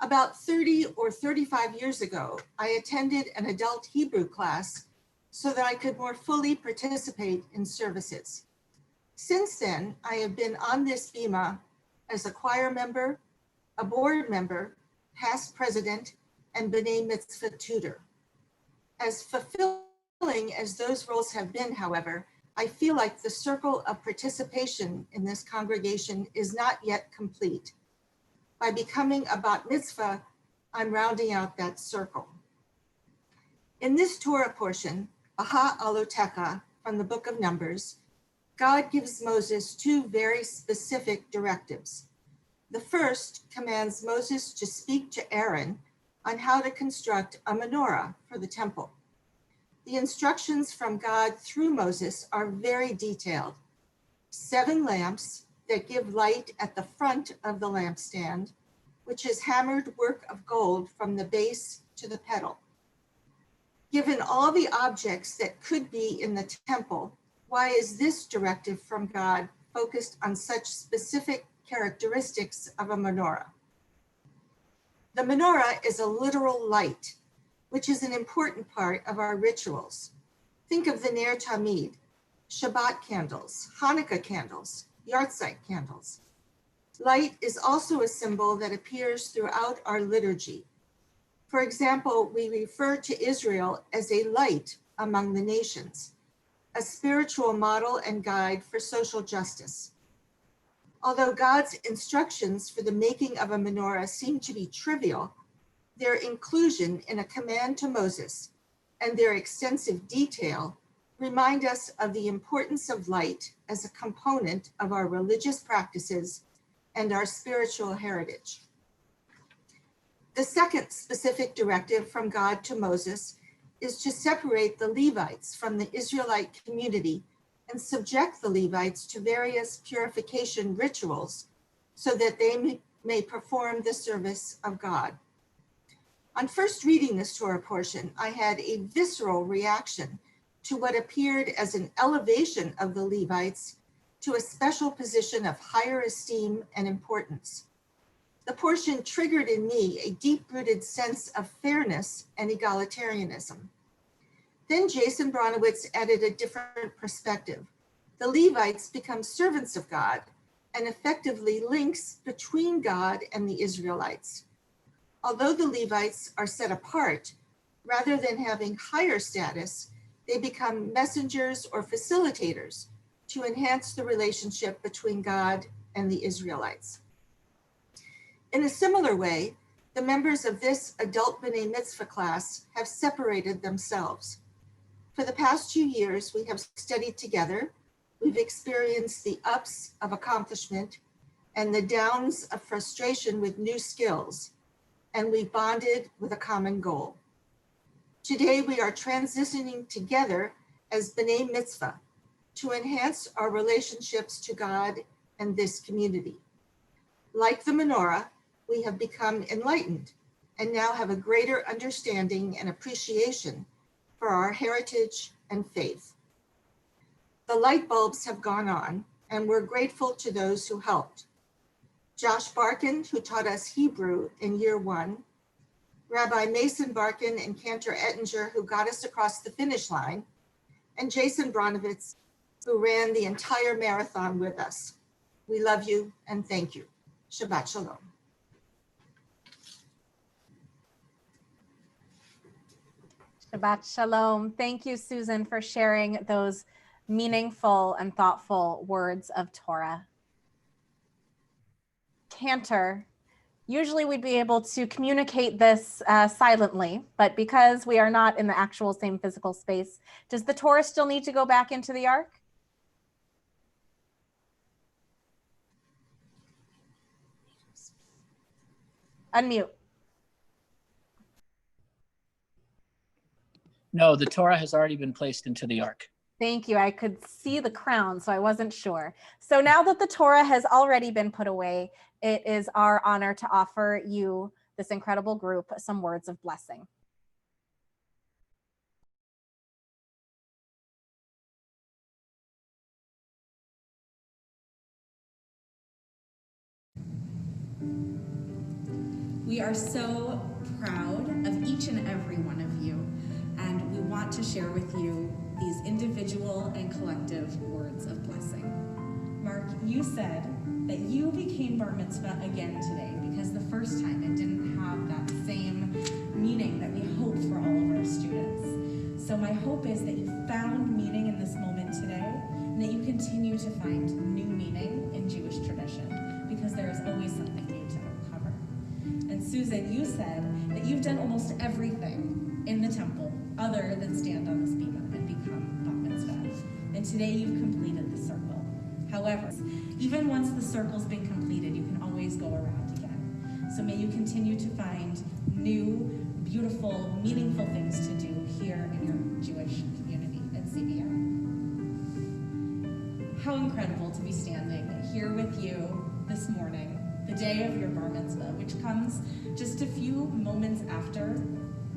[SPEAKER 8] About 30 or 35 years ago, I attended an adult Hebrew class so that I could more fully participate in services. Since then, I have been on this bima as a choir member, a board member, past president, and B'nai Mitzvah tutor. As fulfilling as those roles have been, however, I feel like the circle of participation in this congregation is not yet complete. By becoming a bat mitzvah, I'm rounding out that circle. In this Torah portion, Aha Alotecha, from the book of Numbers, God gives Moses two very specific directives. The first commands Moses to speak to Aaron on how to construct a menorah for the temple. The instructions from God through Moses are very detailed. 7 lamps that give light at the front of the lampstand, which is hammered work of gold from the base to the pedal. Given all the objects that could be in the temple, why is this directive from God focused on such specific characteristics of a menorah? The menorah is a literal light, which is an important part of our rituals. Think of the Ner Tamid, Shabbat candles, Hanukkah candles, Yartzeit candles. Light is also a symbol that appears throughout our liturgy. For example, we refer to Israel as a light among the nations, a spiritual model and guide for social justice. Although God's instructions for the making of a menorah seem to be trivial, their inclusion in a command to Moses and their extensive detail remind us of the importance of light as a component of our religious practices and our spiritual heritage. The second specific directive from God to Moses is to separate the Levites from the Israelite community and subject the Levites to various purification rituals so that they may perform the service of God. On first reading this Torah portion, I had a visceral reaction to what appeared as an elevation of the Levites to a special position of higher esteem and importance. The portion triggered in me a deep-rooted sense of fairness and egalitarianism. Then Jason Bronowitz added a different perspective. The Levites become servants of God and effectively links between God and the Israelites. Although the Levites are set apart, rather than having higher status, they become messengers or facilitators to enhance the relationship between God and the Israelites. In a similar way, the members of this adult B'nai Mitzvah class have separated themselves. For the past 2 years, we have studied together. We've experienced the ups of accomplishment and the downs of frustration with new skills, and we bonded with a common goal. Today, we are transitioning together as B'nai Mitzvah to enhance our relationships to God and this community. Like the menorah, we have become enlightened and now have a greater understanding and appreciation for our heritage and faith. The light bulbs have gone on, and we're grateful to those who helped. Josh Barkin, who taught us Hebrew in year 1, Rabbi Mason Barkin and Cantor Ettinger, who got us across the finish line, and Jason Bronowitz, who ran the entire marathon with us. We love you and thank you. Shabbat Shalom.
[SPEAKER 2] Shabbat Shalom. Thank you, Susan, for sharing those meaningful and thoughtful words of Torah. Cantor, usually we'd be able to communicate this silently, but because we are not in the actual same physical space, does the Torah still need to go back into the ark? Unmute.
[SPEAKER 1] No, the Torah has already been placed into the ark.
[SPEAKER 2] Thank you. I could see the crown, so I wasn't sure. So now that the Torah has already been put away, it is our honor to offer you, this incredible group, some words of blessing.
[SPEAKER 11] We are so proud of each and every one of you, and we want to share with you these individual and collective words of blessing. Mark, you said that you became bar mitzvah again today because the first time it didn't have that same meaning that we hope for all of our students. So my hope is that you found meaning in this moment today, and that you continue to find new meaning in Jewish tradition, because there is always something new to uncover. And Susan, you said that you've done almost everything in the temple other than stand on this bima and become bat mitzvah. And today you've completed the circle. However, even once the circle's been completed, you can always go around again. So may you continue to find new, beautiful, meaningful things to do here in your Jewish community at CBI. How incredible to be standing here with you this morning, the day of your bar mitzvah, which comes just a few moments after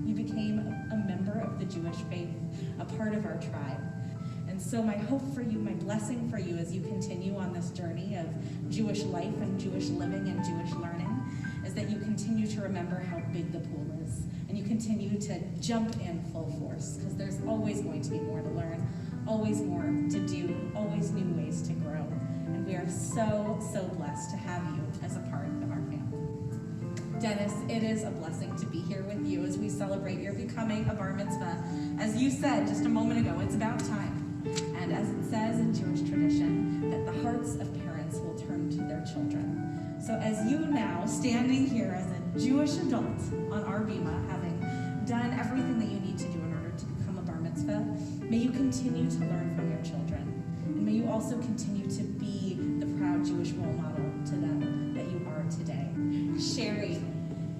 [SPEAKER 11] you became a member of the Jewish faith, a part of our tribe. And so my hope for you, my blessing for you as you continue on this journey of Jewish life and Jewish living and Jewish learning is that you continue to remember how big the pool is, and you continue to jump in full force, because there's always going to be more to learn, always more to do, always new ways to grow. And we are so, so blessed to have you as a part of our family. Dennis, it is a blessing to be here with you as we celebrate your becoming a bar mitzvah. As you said just a moment ago, it's about time. And as it says in Jewish tradition, that the hearts of parents will turn to their children. So as you now, standing here as a Jewish adult on our bima, having done everything that you need to do in order to become a bar mitzvah, may you continue to learn from your children. And may you also continue to be the proud Jewish role model to them that you are today. Sherry,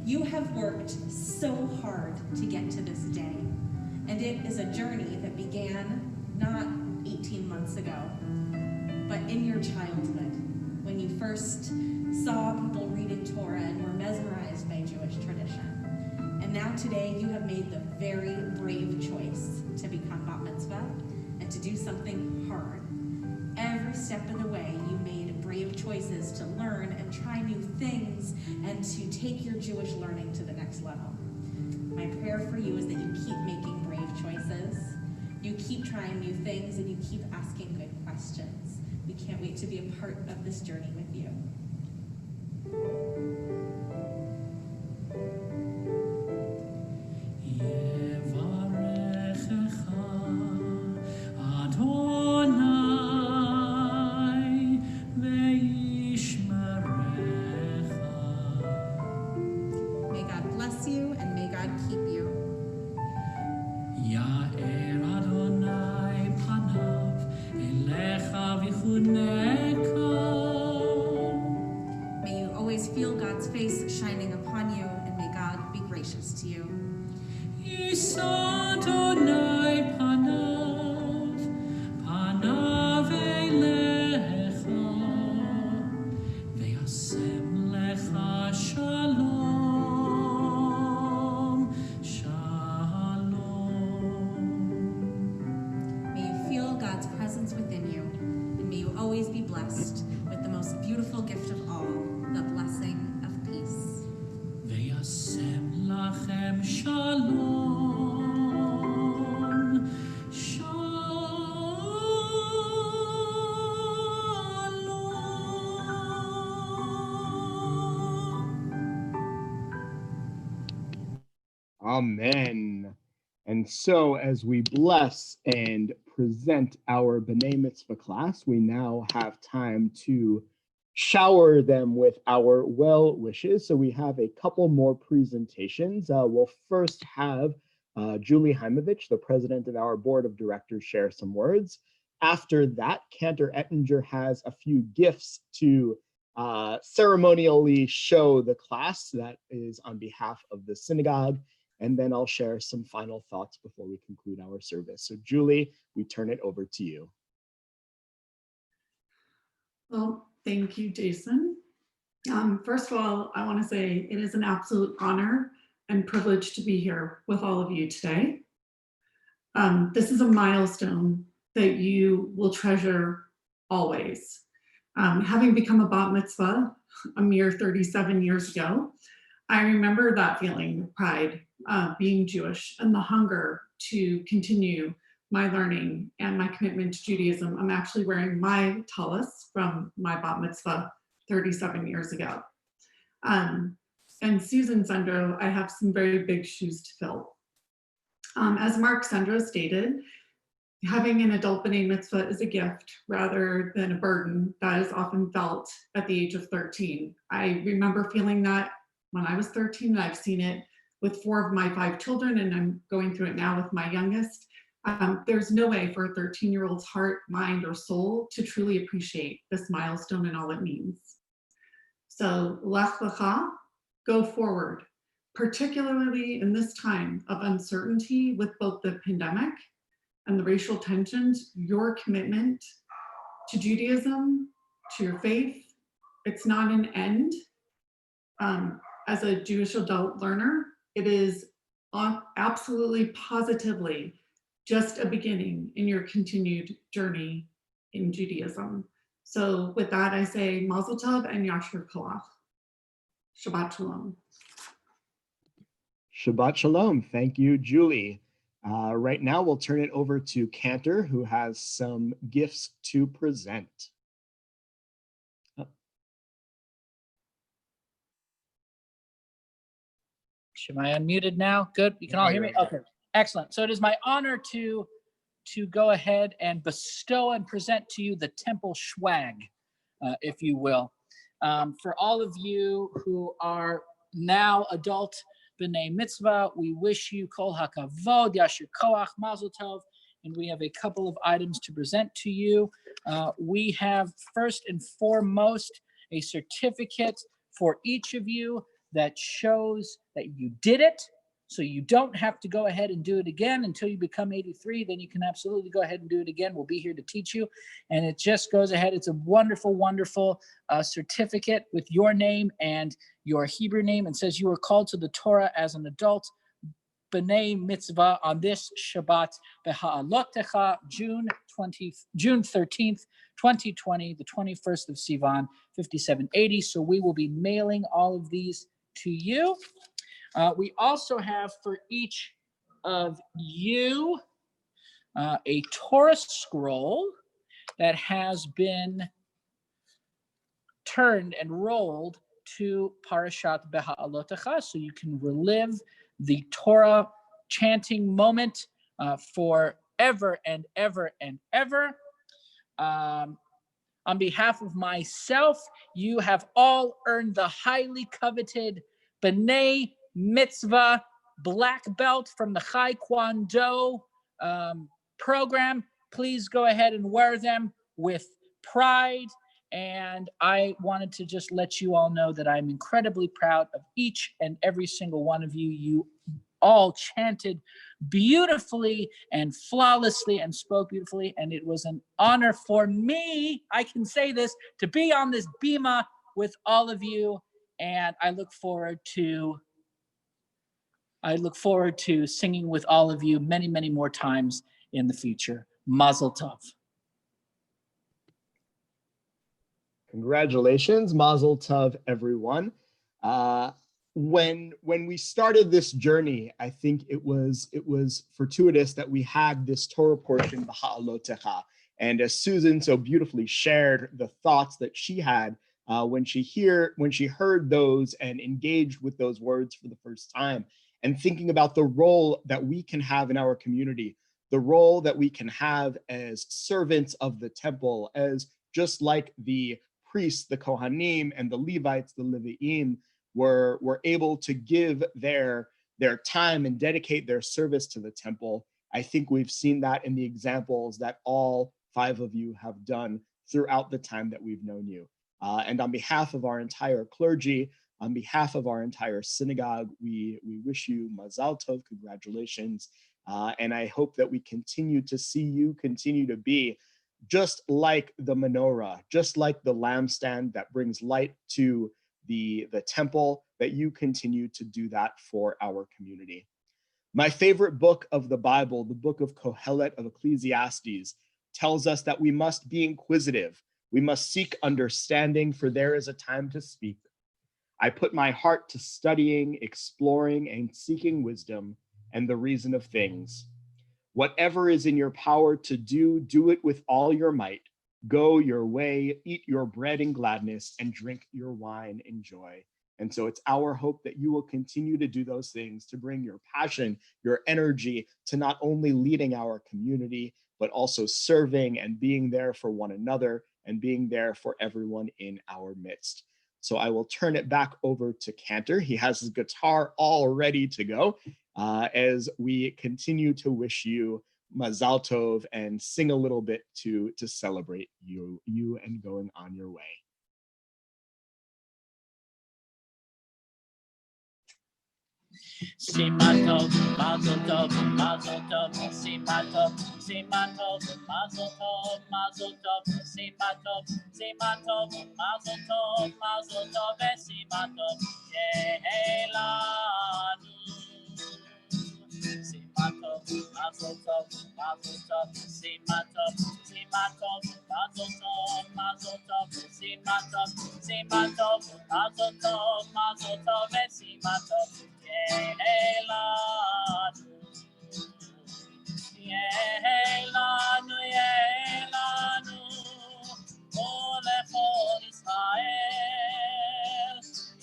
[SPEAKER 11] you have worked so hard to get to this day. And it is a journey that began not 18 months ago, but in your childhood, when you first saw people reading Torah and were mesmerized by Jewish tradition. And now today you have made the very brave choice to become bat mitzvah and to do something hard. Every step of the way you made brave choices to learn and try new things and to take your Jewish learning to the next level. My prayer for you is that you keep making brave choices, you keep trying new things, and you keep asking good questions. We can't wait to be a part of this journey with you. May God bless you and may God keep you. May you always feel God's face shining upon you, and may God be gracious to you. May you feel God's presence within you, and may you always be blessed with the most beautiful gift of all, the blessing of peace.
[SPEAKER 9] וישם לכם שלום,
[SPEAKER 7] Amen. And so as we bless and present our B'nai Mitzvah class, we now have time to shower them with our well wishes. So we have a couple more presentations. We'll first have Julie Heimovich, the president of our board of directors, share some words. After that, Cantor Ettinger has a few gifts to ceremonially show the class. That is on behalf of the synagogue. And then I'll share some final thoughts before we conclude our service. So Julie, we turn it over to you.
[SPEAKER 10] Well, thank you, Jason. First of all, I want to say it is an absolute honor and privilege to be here with all of you today. This is a milestone that you will treasure always. Having become a bat mitzvah a mere 37 years ago, I remember that feeling of pride, being Jewish, and the hunger to continue my learning and my commitment to Judaism. I'm actually wearing my tallis from my bat mitzvah 37 years ago. And Susan Sendro, I have some very big shoes to fill. As Mark Sendro stated, having an adult b'nai mitzvah is a gift rather than a burden that is often felt at the age of 13. I remember feeling that when I was 13, and I've seen it with 4 of my 5 children, and I'm going through it now with my youngest. There's no way for a 13-year-old's heart, mind, or soul to truly appreciate this milestone and all it means. So, lech lecha, go forward, particularly in this time of uncertainty with both the pandemic and the racial tensions. Your commitment to Judaism, to your faith, it's not an end. As a Jewish adult learner, it is absolutely positively just a beginning in your continued journey in Judaism. So with that, I say Mazel Tov and Yashar Kolach. Shabbat Shalom.
[SPEAKER 7] Shabbat Shalom. Thank you, Julie. Right now, we'll turn it over to Cantor, who has some gifts to present.
[SPEAKER 1] Am I unmuted now? Good. You can all hear me? Okay. Excellent. So it is my honor to go ahead and bestow and present to you the temple swag, if you will. For all of you who are now adult b'nai mitzvah, we wish you kol hakavod, yashir koach, mazel tov, and we have a couple of items to present to you. We have first and foremost a certificate for each of you that shows that you did it. So you don't have to go ahead and do it again until you become 83. Then you can absolutely go ahead and do it again. We'll be here to teach you. And it just goes ahead. It's a wonderful, wonderful certificate with your name and your Hebrew name, and says you were called to the Torah as an adult b'nai mitzvah on this Shabbat, Beha'alotecha, June 13th, 2020, the 21st of Sivan, 5780. So we will be mailing all of these to you. We also have for each of you a Torah scroll that has been turned and rolled to Parashat Beha'alotecha, so you can relive the Torah chanting moment forever and ever and ever. On behalf of myself, you have all earned the highly coveted B'nai Mitzvah black belt from the Chai Kwan Do program. Please go ahead and wear them with pride. And I wanted to just let you all know that I'm incredibly proud of each and every single one of you. You all chanted beautifully and flawlessly and spoke beautifully. And it was an honor for me, I can say this, to be on this bima with all of you. And I look forward to singing with all of you many, many more times in the future. Mazel tov.
[SPEAKER 7] Congratulations, Mazel Tov, everyone. When we started this journey, I think it was fortuitous that we had this Torah portion, Beha'alotecha. And as Susan so beautifully shared the thoughts that she had when she heard those and engaged with those words for the first time, and thinking about the role that we can have in our community, the role that we can have as servants of the temple, as just like the priests, the Kohanim, and the Levites, the Leviim, were able to give their time and dedicate their service to the temple. I think we've seen that in the examples that all 5 of you have done throughout the time that we've known you. And on behalf of our entire clergy, on behalf of our entire synagogue, we wish you Mazal Tov, congratulations. And I hope that we continue to see you continue to be just like the menorah, just like the lampstand that brings light to the temple, that you continue to do that for our community. My favorite book of the Bible, the book of Kohelet of Ecclesiastes, tells us that we must be inquisitive. We must seek understanding, for there is a time to speak. I put my heart to studying, exploring, and seeking wisdom and the reason of things. Whatever is in your power to do, do it with all your might. Go your way, eat your bread in gladness, and drink your wine in joy. And so it's our hope that you will continue to do those things, to bring your passion, your energy to not only leading our community, but also serving and being there for one another and being there for everyone in our midst. So I will turn it back over to Cantor. He has his guitar all ready to go as we continue to wish you Mazal Tov and sing a little bit to celebrate you and going on your way.
[SPEAKER 9] Shema Tov, Mazel Tov, Mazel Tov, Shema Tov, Shema Tov, Mazel Tov, Mazel Tov, Shema Tov, Shema Tov, Mazel Tov, Mazel Tov, Shema Tov, Yehelanu. Shema Tov, Mazel Tov, Mazel Tov, Shema Tov, Shema Tov, Mazel Tov, Mazel Tov, Shema Tov, Shema Tov, Mazel Tov, Mazel Tov, Shema Tov. Yehelanu, Yehelanu, Yehelanu, Olechol Israel.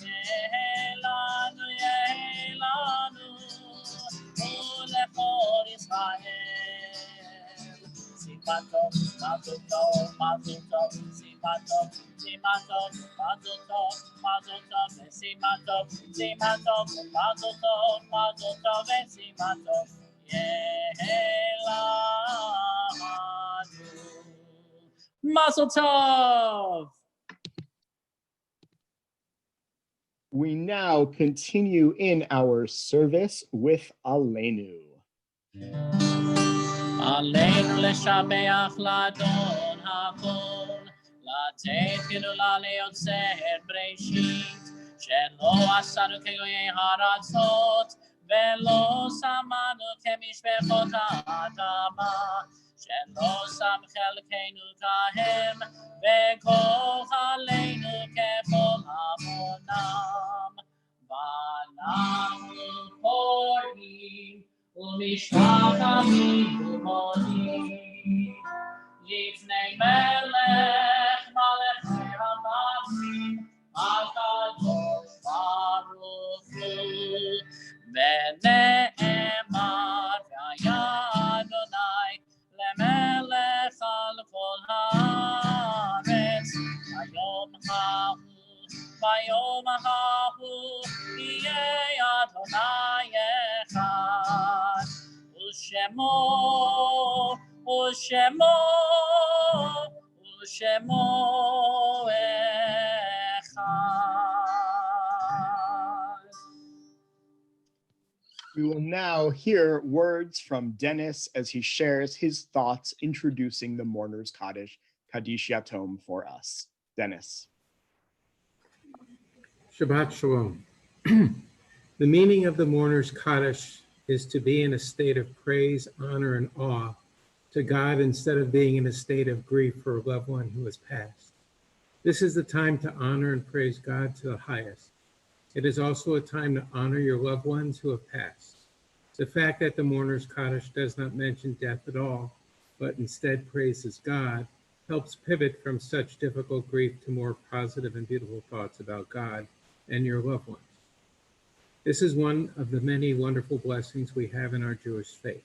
[SPEAKER 9] Yehelanu, Yehelanu, Olechol Israel. Shema Tov, Mazel Tov, Mazel Tov, Shema Tov, Shema Tov, Mazel Tov, Mazel Tov, Shema Tov, Shema Tov, Mazel Tov, Mazel Tov, Shema Tov, Yehelanu. Mazel Tov.
[SPEAKER 7] We now continue in our service with Aleinu.
[SPEAKER 9] עלינו לשבח לאדון הכל, לתת גדולה ליוצר בראשית, שלא עשנו כגויי הארצות, ולא שמנו כמשפחות האדמה, שלא שם חלקנו כהם, וכוחלנו ככל עוונם. ואנחנו קוראים ומשתחווים ומודים לפני מלך מלכי המלכים הקדוש ברוך הוא. ונאמר והיה אדוני למלך על כל הארץ. ביום ההוא יהיה אדוני אחד, ושמו אחד.
[SPEAKER 7] We will now hear words from Dennis as he shares his thoughts introducing the Mourner's Kaddish, Kaddish Yatom for us. Dennis.
[SPEAKER 3] Shabbat Shalom. The meaning of the Mourner's Kaddish is to be in a state of praise, honor, and awe to God instead of being in a state of grief for a loved one who has passed. This is the time to honor and praise God to the highest. It is also a time to honor your loved ones who have passed. The fact that the Mourner's Kaddish does not mention death at all, but instead praises God, helps pivot from such difficult grief to more positive and beautiful thoughts about God and your loved ones. This is one of the many wonderful blessings we have in our Jewish faith.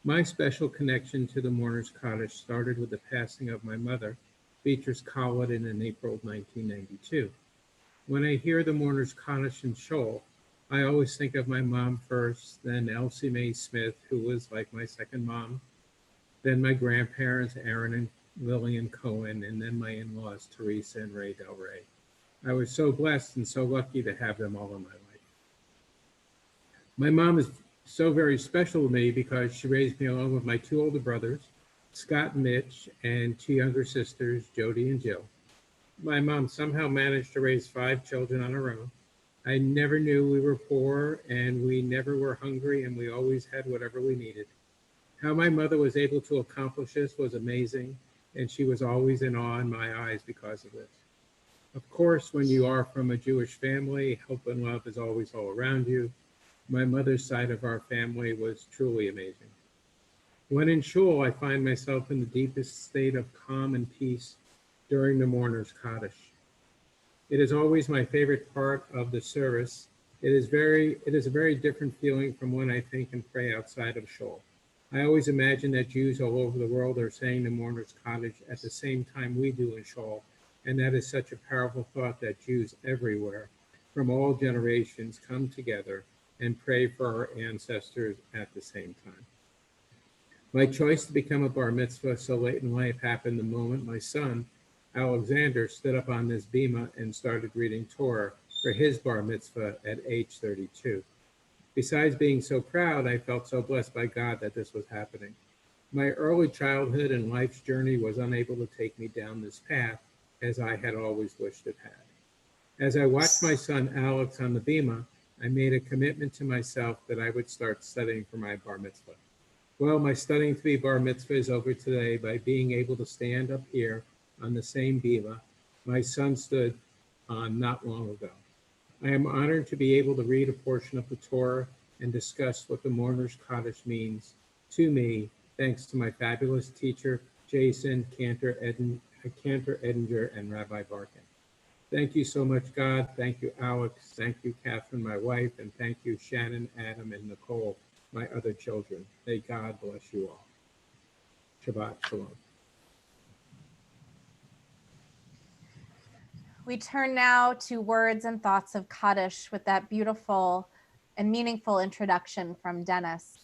[SPEAKER 3] My special connection to the Mourner's Kaddish started with the passing of my mother, Beatrice Collin, in April of 1992. When I hear the Mourner's Kaddish in Shul, I always think of my mom first, then Elsie Mae Smith, who was like my second mom, then my grandparents, Aaron and Lillian Cohen, and then my in-laws, Teresa and Ray Del Rey. I was so blessed and so lucky to have them all in my life. My mom is so very special to me because she raised me along with my two older brothers, Scott and Mitch, and two younger sisters, Jody and Jill. My mom somehow managed to raise 5 children on her own. I never knew we were poor, and we never were hungry, and we always had whatever we needed. How my mother was able to accomplish this was amazing, and she was always in awe in my eyes because of this.
[SPEAKER 12] Of course, when you are from a Jewish family, hope and love is always all around you. My mother's side of our family was truly amazing. When in shul, I find myself in the deepest state of calm and peace during the Mourner's Kaddish. It is always my favorite part of the service. It is a very different feeling from when I think and pray outside of shul. I always imagine that Jews all over the world are saying the Mourner's Kaddish at the same time we do in shul, and that is such a powerful thought that Jews everywhere from all generations come together and pray for our ancestors at the same time. My choice to become a bar mitzvah so late in life happened the moment my son, Alexander, stood up on this bima and started reading Torah for his bar mitzvah at age 32. Besides being so proud, I felt so blessed by God that this was happening. My early childhood and life's journey was unable to take me down this path as I had always wished it had. As I watched my son Alex on the bima, I made a commitment to myself that I would start studying for my bar mitzvah. Well, my studying to be bar mitzvah is over today by being able to stand up here on the same bima my son stood on not long ago. I am honored to be able to read a portion of the Torah and discuss what the Mourner's Kaddish means to me, thanks to my fabulous teacher, Jason, Cantor Edinger, and Rabbi Barkin. Thank you so much, God. Thank you, Alex. Thank you, Catherine, my wife, and thank you, Shannon, Adam, and Nicole, my other children. May God bless you all. Shabbat Shalom.
[SPEAKER 2] We turn now to words and thoughts of Kaddish with that beautiful and meaningful introduction from Dennis.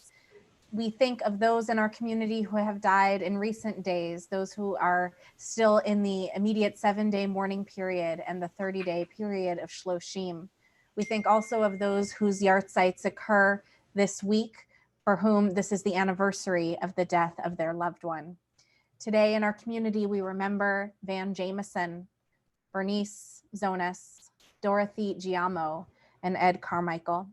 [SPEAKER 2] We think of those in our community who have died in recent days, those who are still in the immediate 7-day mourning period and the 30-day period of Shloshim. We think also of those whose yahrzeits occur this week, for whom this is the anniversary of the death of their loved one. Today in our community, we remember Van Jameson, Bernice Zonas, Dorothy Giamo, and Ed Carmichael.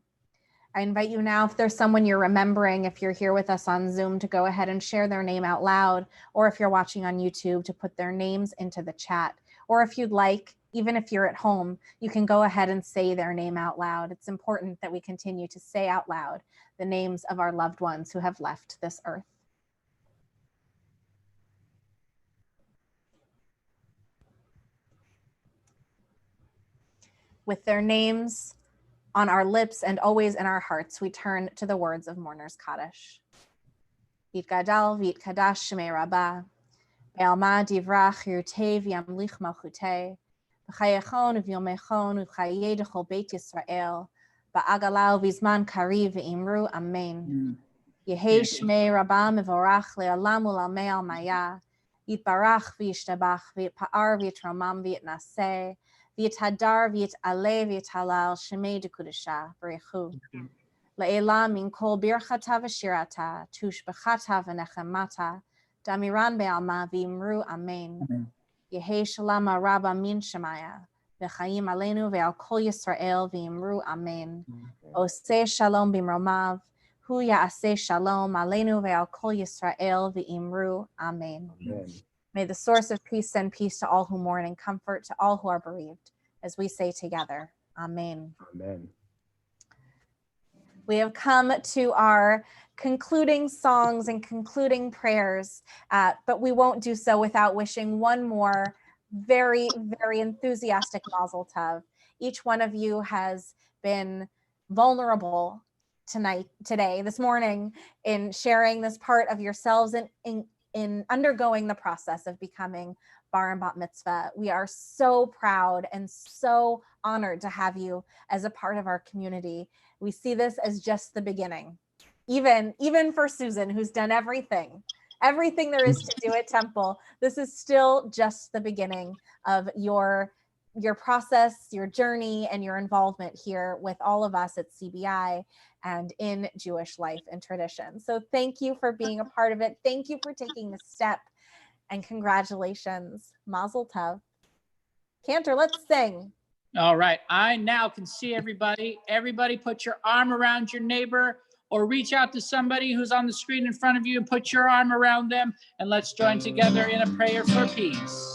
[SPEAKER 2] I invite you now, if there's someone you're remembering, if you're here with us on Zoom, to go ahead and share their name out loud, or if you're watching on YouTube, to put their names into the chat. Or if you'd like, even if you're at home, you can go ahead and say their name out loud. It's important that we continue to say out loud the names of our loved ones who have left this earth. With their names on our lips and always in our hearts, we turn to the words of Mourner's Kaddish. Yitgadal v'yitkadash shemei rabbah, be'alma divrach yirtei v'yamlich malchutei, v'chayechon v'yomechon v'chayei d'chol beit Yisrael, ba'agalau v'zman kariv v'imru amen. Yehei shemei rabbah mevorach le'olam u'lamei almaya, yitbarach v'yishtabach v'yitpa'ar v'yitromam v'yitnaseh, v'yithadar v'yit'aleh v'yithalal shemei dekudesha b'rechu. Le'ela min kol birchata v'shirata, tushbechata v'nechemata, damiran be'alma v'imru amen. Yehei shalom rabba min shemaya, v'chaim aleinu ve'al kol Yisrael v'imru amen. Oseh shalom b'mromav, hu ya'aseh shalom aleinu ve'al kol Yisrael v'imru amen. May the source of peace send peace to all who mourn and comfort to all who are bereaved, as we say together, amen.
[SPEAKER 7] Amen.
[SPEAKER 2] We have come to our concluding songs and concluding prayers, but we won't do so without wishing one more very, very enthusiastic Mazel Tov. Each one of you has been vulnerable this morning, in sharing this part of yourselves and in undergoing the process of becoming bar and bat mitzvah. We are so proud and so honored to have you as a part of our community. We see this as just the beginning. Even for Susan, who's done everything there is to do at Temple, this is still just the beginning of your process, your journey, and your involvement here with all of us at CBI and in Jewish life and tradition. So thank you for being a part of it. Thank you for taking the step, and congratulations. Mazel Tov. Cantor, let's sing.
[SPEAKER 1] All right, I now can see everybody. Everybody put your arm around your neighbor, or reach out to somebody who's on the screen in front of you and put your arm around them, and let's join together in a prayer for peace.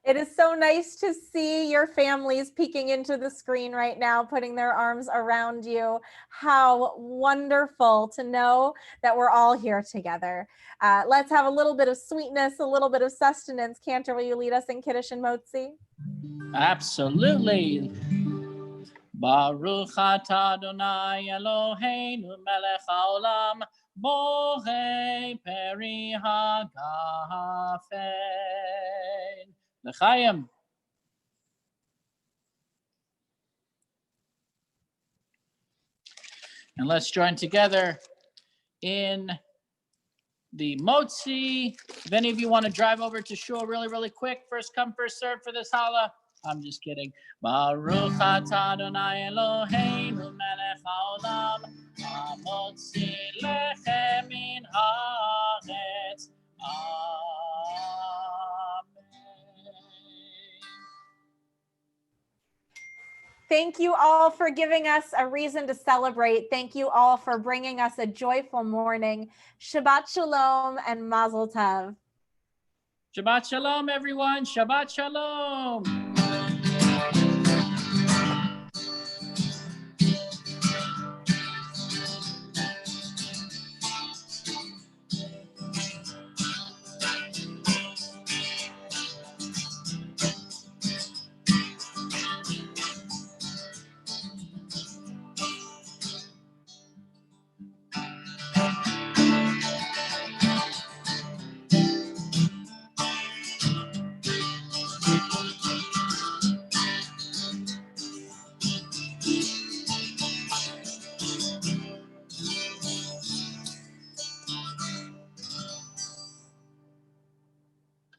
[SPEAKER 2] It is so nice to see your families peeking into the screen right now, putting their arms around you. How wonderful to know that we're all here together. Let's have a little bit of sweetness, a little bit of sustenance. Cantor, will you lead us in Kaddish and Motzi?
[SPEAKER 1] Absolutely. Baruch atah Adonai Eloheinu melech haolam borei peri hagafen. L'chaim. And let's join together in the Motzi. If any of you want to drive over to Shul really quick, first come, first serve for this challah. I'm just kidding. Baruch atah Adonai Eloheinu melech haolam hamotzi lechem min haaretz.
[SPEAKER 2] Thank you all for giving us a reason to celebrate. Thank you all for bringing us a joyful morning. Shabbat shalom and mazel tov.
[SPEAKER 1] Shabbat shalom, everyone. Shabbat shalom.